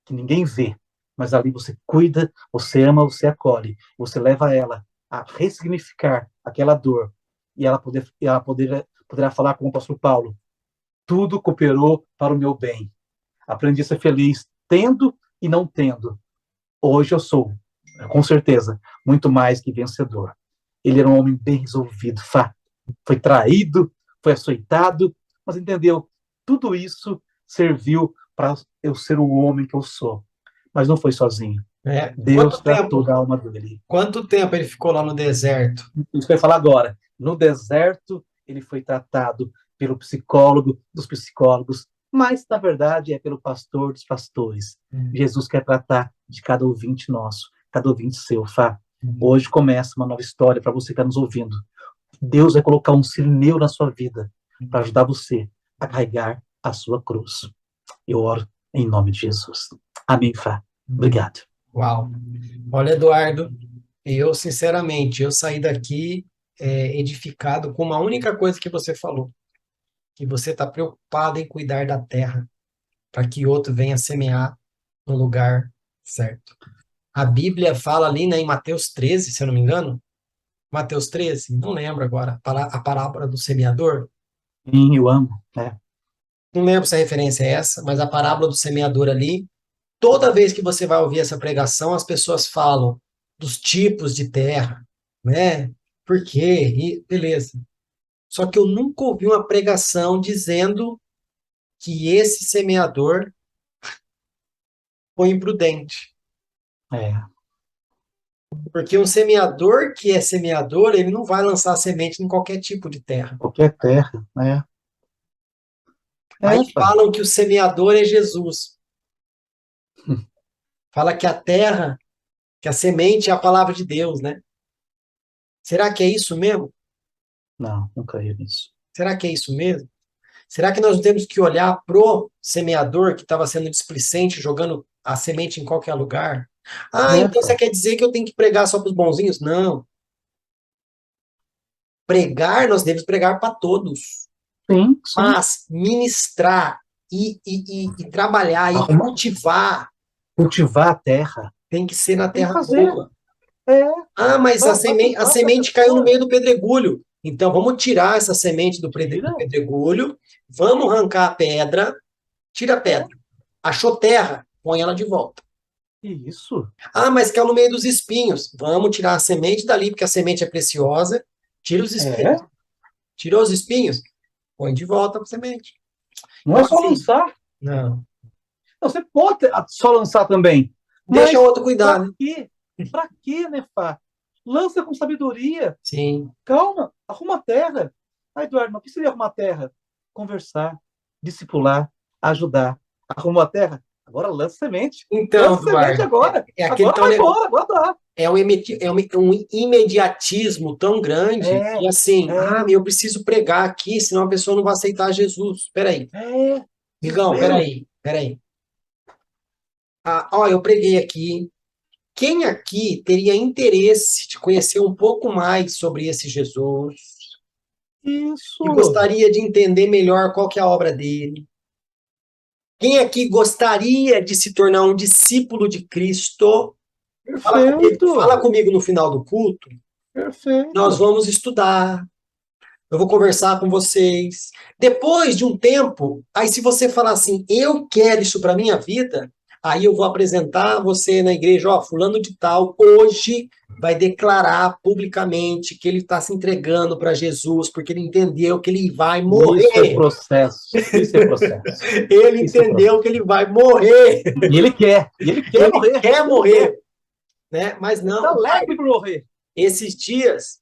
que ninguém vê, mas ali você cuida, você ama, você acolhe, você leva ela a ressignificar aquela dor, e ela poderá falar com o apóstolo Paulo: tudo cooperou para o meu bem. Aprendi a ser feliz tendo e não tendo. Hoje eu sou, com certeza, muito mais que vencedor. Ele era um homem bem resolvido, foi traído, foi açoitado, mas entendeu? Tudo isso serviu para eu ser o homem que eu sou. Mas não foi sozinho. Deus tratou da alma dele. Quanto tempo ele ficou lá no deserto? Isso que eu ia falar agora. No deserto, ele foi tratado pelo psicólogo dos psicólogos, mas, na verdade, é pelo pastor dos pastores. Jesus quer tratar de cada ouvinte nosso, cada ouvinte seu, Fá. Hoje começa uma nova história para você que está nos ouvindo. Deus vai colocar um sirineu na sua vida para ajudar você a carregar a sua cruz. Eu oro em nome de Jesus. Amém, Fá. Obrigado. Uau. Olha, Eduardo, eu, sinceramente, eu saí daqui edificado com uma única coisa que você falou, que você está preocupado em cuidar da terra, para que outro venha semear no lugar certo. A Bíblia fala ali, né, em Mateus 13, se eu não me engano, Mateus 13, não lembro agora, a parábola do semeador. Sim, eu amo, né? Não lembro se a referência é essa, mas a parábola do semeador ali, toda vez que você vai ouvir essa pregação, as pessoas falam dos tipos de terra, né? Por quê? E beleza. Só que eu nunca ouvi uma pregação dizendo que esse semeador foi imprudente. Porque um semeador que é semeador, ele não vai lançar semente em qualquer tipo de terra. Qualquer terra, né? Aí falam que o semeador é Jesus. Fala que a terra, que a semente é a palavra de Deus, né? Será que é isso mesmo? Não creio nisso. Será que é isso mesmo? Será que nós não temos que olhar pro semeador que estava sendo displicente, jogando a semente em qualquer lugar? Então você quer dizer que eu tenho que pregar só para os bonzinhos? Não. Pregar, nós devemos pregar para todos. Sim. Mas ministrar e trabalhar e Arruma- cultivar, Cultivar a terra. tem que ser na Tem que terra fazer. boa. É, Ah, mas a faça semente caiu no pessoa. meio do pedregulho. Então, vamos tirar essa semente do Tira. pedregulho, vamos arrancar a pedra, tira a pedra. Achou terra, põe ela de volta. Isso. Ah, mas caiu no meio dos espinhos. Vamos tirar a semente dali, porque a semente é preciosa. Tira os espinhos. Tirou os espinhos, põe de volta a semente. Não Então, é só assim, lançar. não. Não, você pode só lançar também. Deixa Mas o outro cuidar, para né? quê? Para quê, né, Fá? Lança com sabedoria. Sim. Calma, arruma a terra. Ah, Eduardo, mas o que seria arrumar a terra? Conversar, discipular, ajudar. Arrumou a terra? Agora lança semente. Então, Lança semente Eduardo, agora. é aquele Agora tal vai negócio. embora, agora dá. Um imediatismo tão grande É, que assim, é, eu preciso pregar aqui, senão a pessoa não vai aceitar Jesus. Espera aí. é. Migão, espera Desespero. aí, espera aí. Ah, ó, eu preguei aqui. Quem aqui teria interesse de conhecer um pouco mais sobre esse Jesus e Isso. gostaria de entender melhor qual que é a obra dele? Quem aqui gostaria de se tornar um discípulo de Cristo? Perfeito. Fala comigo no final do culto. Nós Perfeito. vamos estudar. Eu vou conversar com vocês. Depois de um tempo, aí se você falar assim, eu quero isso para minha vida, aí eu vou apresentar você na igreja, ó, fulano de tal, hoje vai declarar publicamente que ele está se entregando para Jesus, porque ele entendeu que ele vai Isso é morrer. processo. Isso é processo. Ele Isso é entendeu que processo. ele vai morrer. E ele quer. E ele quer Ele morrer. quer Ele quer. morrer, né? Mas Ele está não, alegre por morrer. esses dias,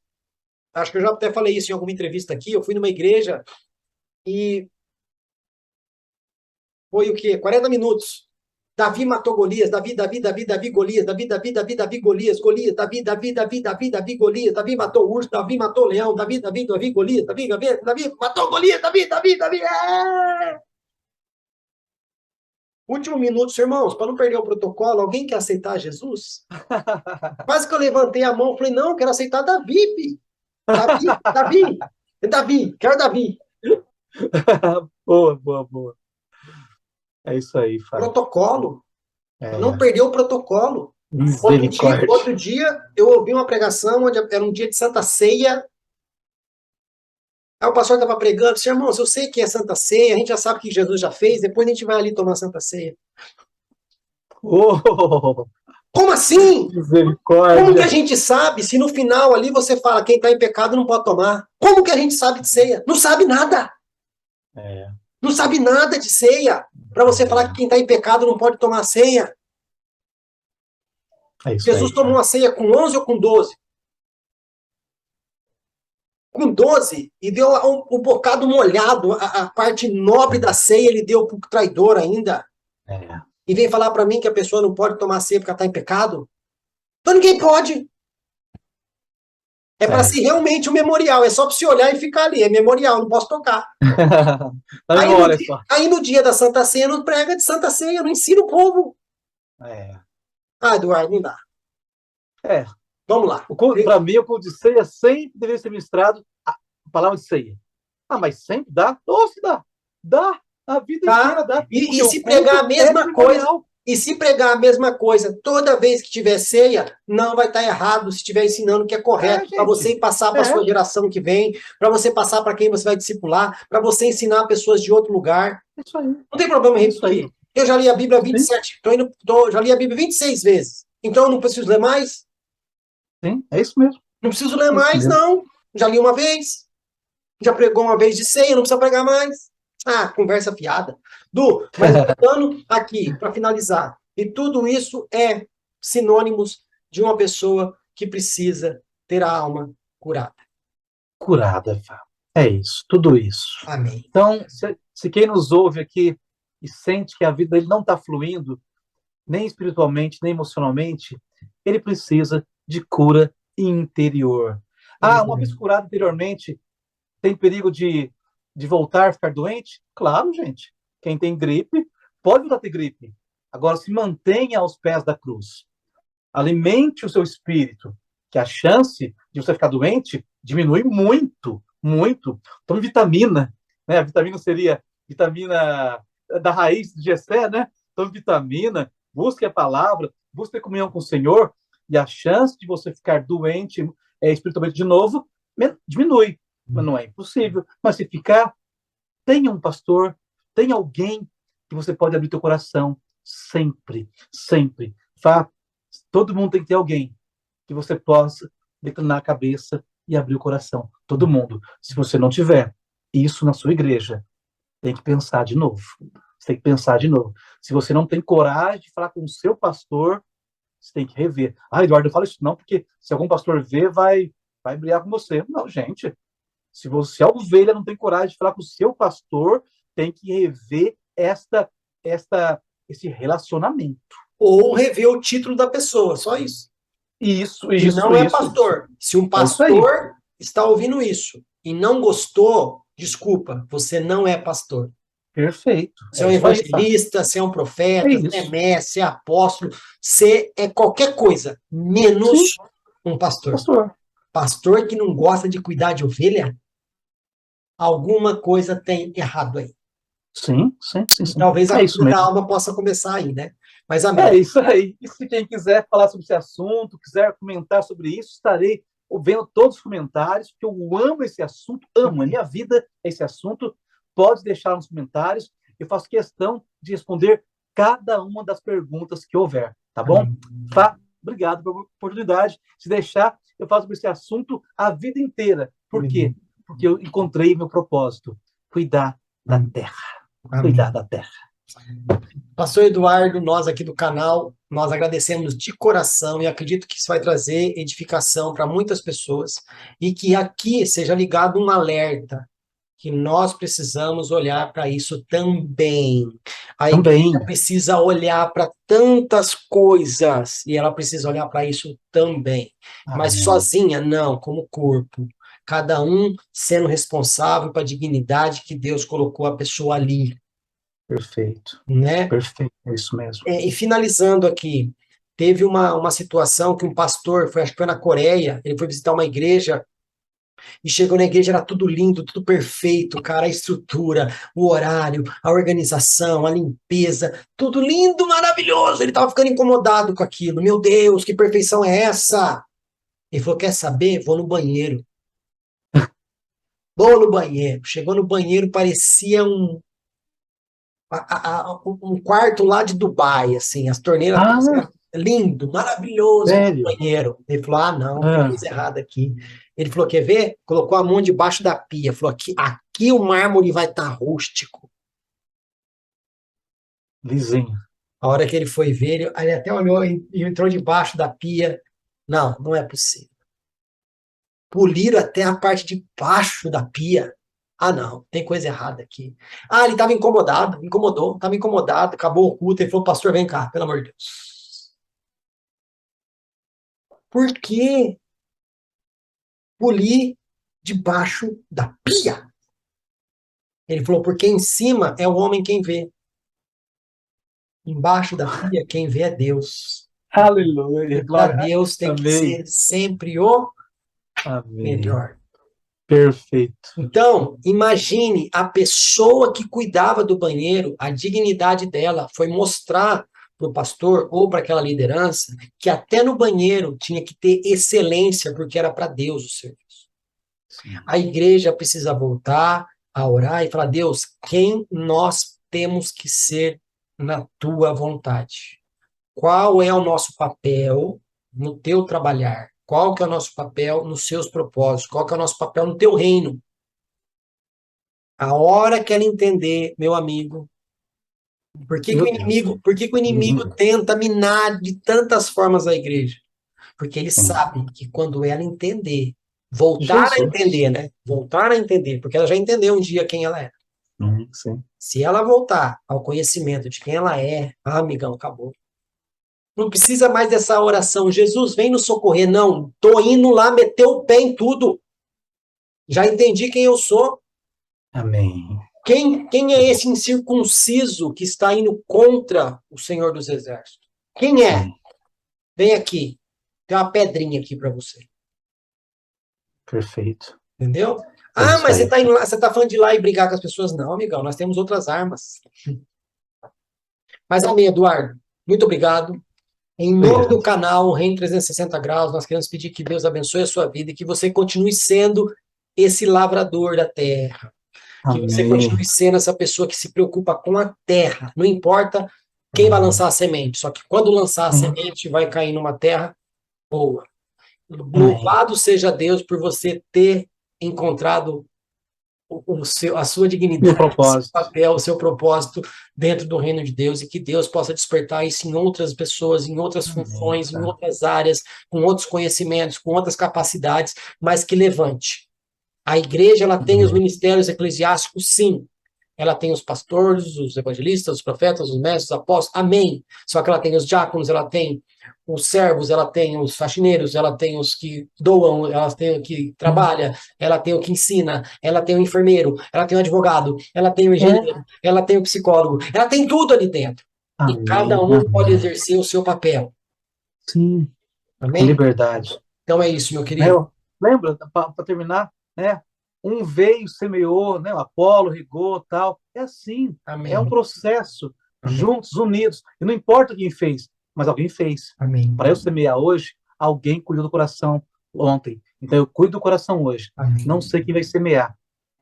acho que eu já até falei isso em alguma entrevista aqui, eu fui numa igreja e foi o quê? 40 minutos. Davi matou Golias, Davi, Golias, Davi, Golias, Golias, Davi, Golias, Davi matou o urso, Davi matou o leão, Davi, Golias, Davi matou Golias, Davi. É! Último minuto, irmãos, para não perder o protocolo, alguém quer aceitar Jesus? Quase que eu levantei a mão e falei, não, eu quero aceitar Davi, fi. Davi, quero Davi. Boa, boa, boa. É isso aí, Fábio. Protocolo. É. Não perdeu o protocolo. Misericórdia. Outro dia, eu ouvi uma pregação onde era um dia de Santa Ceia. Aí o pastor estava pregando, disse, irmãos, eu sei que é Santa Ceia, a gente já sabe o que Jesus já fez, depois a gente vai ali tomar Santa Ceia. Oh, Como assim? misericórdia. Como que a gente sabe se no final ali você fala, quem está em pecado não pode tomar? Como que a gente sabe de ceia? Não sabe nada. É. Não sabe nada de ceia. Para você falar que quem está em pecado não pode tomar ceia. É isso Jesus aí, tomou uma ceia com 11 ou com 12? Com 12, e deu o bocado molhado, a parte nobre da ceia ele deu para o traidor ainda. É. E vem falar para mim que a pessoa não pode tomar ceia porque ela está em pecado? Então ninguém pode. É para ser realmente um memorial, é só para se olhar e ficar ali, é memorial, não posso tocar. Aí no dia da Santa Ceia não prega de Santa Ceia, não ensina o povo. É. Ah, Eduardo, não dá. É. Vamos lá. Para mim, o culto de ceia sempre deveria ser ministrado a palavra de ceia. Ah, mas sempre dá? Nossa, dá. Dá. A vida inteira dá. E se pregar a mesma coisa, toda vez que tiver ceia, não vai estar errado se estiver ensinando o que é correto, para você passar para a sua geração que vem, para você passar para quem você vai discipular, para você ensinar pessoas de outro lugar. Isso aí. Não tem problema em repetir. Eu já li a Bíblia 27, já li a Bíblia 26 vezes. Então eu não preciso ler mais? Sim, é isso mesmo. Não preciso ler mais, não. Já li uma vez. Já pregou uma vez de ceia, não precisa pregar mais. Ah, conversa fiada. Du, mas voltando aqui, para finalizar. E tudo isso é sinônimos de uma pessoa que precisa ter a alma curada. Curada, Fábio. É isso, tudo isso. Amém. Então, se quem nos ouve aqui e sente que a vida dele não está fluindo, nem espiritualmente, nem emocionalmente, ele precisa de cura interior. Uma vez curado interiormente, tem perigo de voltar a ficar doente? Claro, gente. Quem tem gripe, pode voltar a ter gripe. Agora, se mantenha aos pés da cruz. Alimente o seu espírito, que a chance de você ficar doente diminui muito, muito. Tome vitamina. Né? A vitamina seria vitamina da raiz de Jessé, né? Tome vitamina, busque a palavra, busque a comunhão com o Senhor, e a chance de você ficar doente espiritualmente de novo diminui. Mas não é impossível. Mas se ficar, tenha um pastor, tenha alguém que você pode abrir teu coração. Sempre, sempre. Todo mundo tem que ter alguém que você possa declinar a cabeça e abrir o coração. Todo mundo. Se você não tiver isso na sua igreja, tem que pensar de novo. Você tem que pensar de novo. Se você não tem coragem de falar com o seu pastor, você tem que rever. Ah, Eduardo, eu falo isso não, porque se algum pastor ver, vai brigar com você. Não, gente. Se a ovelha não tem coragem de falar com o seu pastor, tem que rever esse relacionamento. Ou rever o título da pessoa, só isso. Isso, Que não é pastor. Se um pastor está ouvindo isso e não gostou, desculpa, você não é pastor. Perfeito. Você é um evangelista, você é um profeta, você é mestre, você é apóstolo, você é qualquer coisa, menos um pastor. Pastor que não gosta de cuidar de ovelha, alguma coisa tem errado aí. Sim. Talvez a cura da alma possa começar aí, né? Mas amém. É isso aí. E se quem quiser falar sobre esse assunto, quiser comentar sobre isso, estarei vendo todos os comentários, porque eu amo esse assunto, amo, a minha vida é esse assunto. Pode deixar nos comentários, eu faço questão de responder cada uma das perguntas que houver, tá bom? Fá, obrigado pela oportunidade. Se deixar, eu faço sobre esse assunto a vida inteira. Por quê? Porque eu encontrei meu propósito, cuidar da terra. Cuidar da terra. Pastor Eduardo, nós aqui do canal, nós agradecemos de coração e acredito que isso vai trazer edificação para muitas pessoas e que aqui seja ligado um alerta, que nós precisamos olhar para isso também. A igreja precisa olhar para tantas coisas e ela precisa olhar para isso também. Mas sozinha, não, como corpo. Cada um sendo responsável para a dignidade que Deus colocou a pessoa ali. Perfeito. Né? Perfeito, é isso mesmo. E finalizando aqui, teve uma situação que um pastor, acho que foi na Coreia, ele foi visitar uma igreja, e chegou na igreja, era tudo lindo, tudo perfeito, cara, a estrutura, o horário, a organização, a limpeza, tudo lindo, maravilhoso, ele estava ficando incomodado com aquilo, meu Deus, que perfeição é essa? Ele falou, quer saber? Vou no banheiro. Vou no banheiro. Chegou no banheiro, parecia um quarto lá de Dubai, assim, as torneiras lindo, maravilhoso, banheiro. Ele falou, não, tem coisa errada aqui. Ele falou, quer ver? Colocou a mão debaixo da pia, falou, aqui o mármore vai estar rústico. Lisinho. A hora que ele foi ver, ele até olhou e entrou debaixo da pia. Não é possível. Poliram até a parte de baixo da pia. Não, tem coisa errada aqui. Ele estava estava incomodado, acabou o culto, ele falou, pastor, vem cá, pelo amor de Deus. Por que polir debaixo da pia? Ele falou, porque em cima é o homem quem vê. Embaixo da pia, quem vê é Deus. Aleluia. Para Deus tem que ser sempre o melhor. Perfeito. Então, imagine a pessoa que cuidava do banheiro, a dignidade dela foi mostrar para o pastor ou para aquela liderança que até no banheiro tinha que ter excelência, porque era para Deus o serviço. Sim. A igreja precisa voltar a orar e falar, Deus, quem nós temos que ser na tua vontade? Qual é o nosso papel no teu trabalhar? Qual que é o nosso papel nos seus propósitos? Qual que é o nosso papel no teu reino? A hora que ela entender, meu amigo, por que o inimigo tenta minar de tantas formas a igreja? Porque ele sabe que quando ela entender, voltar a entender, né? Voltar a entender, porque ela já entendeu um dia quem ela é. Sim. Se ela voltar ao conhecimento de quem ela é, amigão, acabou. Não precisa mais dessa oração, Jesus, vem nos socorrer. Não, tô indo lá meter o pé em tudo. Já entendi quem eu sou. Amém. Quem é esse incircunciso que está indo contra o Senhor dos Exércitos? Quem é? Vem aqui. Tem uma pedrinha aqui para você. Perfeito. Entendeu? Mas você está indo lá, você está falando de ir lá e brigar com as pessoas. Não, amigão, nós temos outras armas. Mas amém, Eduardo. Muito obrigado. Em nome do canal Reino 360 Graus, nós queremos pedir que Deus abençoe a sua vida e que você continue sendo esse lavrador da terra. Que você Amém. continue sendo essa pessoa que se preocupa com a terra. Não importa quem vai lançar a semente, só que quando lançar a semente, vai cair numa terra boa. Louvado seja Deus por você ter encontrado a sua dignidade, Meu propósito. o seu papel, o seu propósito dentro do reino de Deus, e que Deus possa despertar isso em outras pessoas, em outras funções, em outras áreas, com outros conhecimentos, com outras capacidades, mas que levante. A igreja, ela tem os ministérios eclesiásticos, sim. Ela tem os pastores, os evangelistas, os profetas, os mestres, os apóstolos, amém. Só que ela tem os diáconos, ela tem os servos, ela tem os faxineiros, ela tem os que doam, ela tem o que trabalha, ela tem o que ensina, ela tem o enfermeiro, ela tem o advogado, ela tem o engenheiro, ela tem o psicólogo, ela tem tudo ali dentro. Amém. E cada um pode exercer o seu papel. Sim, com Amém? liberdade. Então é isso, meu querido. Lembra, para terminar, né? Um veio, semeou, né? O Apolo regou, tal. É assim. Amém. É um processo, Amém. juntos, unidos. E não importa quem fez, mas alguém fez. Amém. Para eu semear hoje, alguém cuidou do coração ontem. Então eu cuido do coração hoje. Amém. Não sei quem vai semear.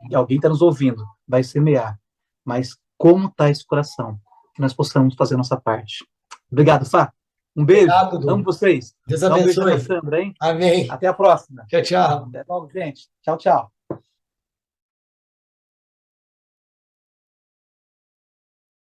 E alguém está nos ouvindo, vai semear. Mas como está esse coração? Que nós possamos fazer a nossa parte. Obrigado, Fá. Um beijo. Obrigado, Amo vocês. Deus Dá um beijo abençoe. na Sandra, hein? Amém. Até a próxima. Tchau, tchau. Até logo, gente. Tchau, tchau.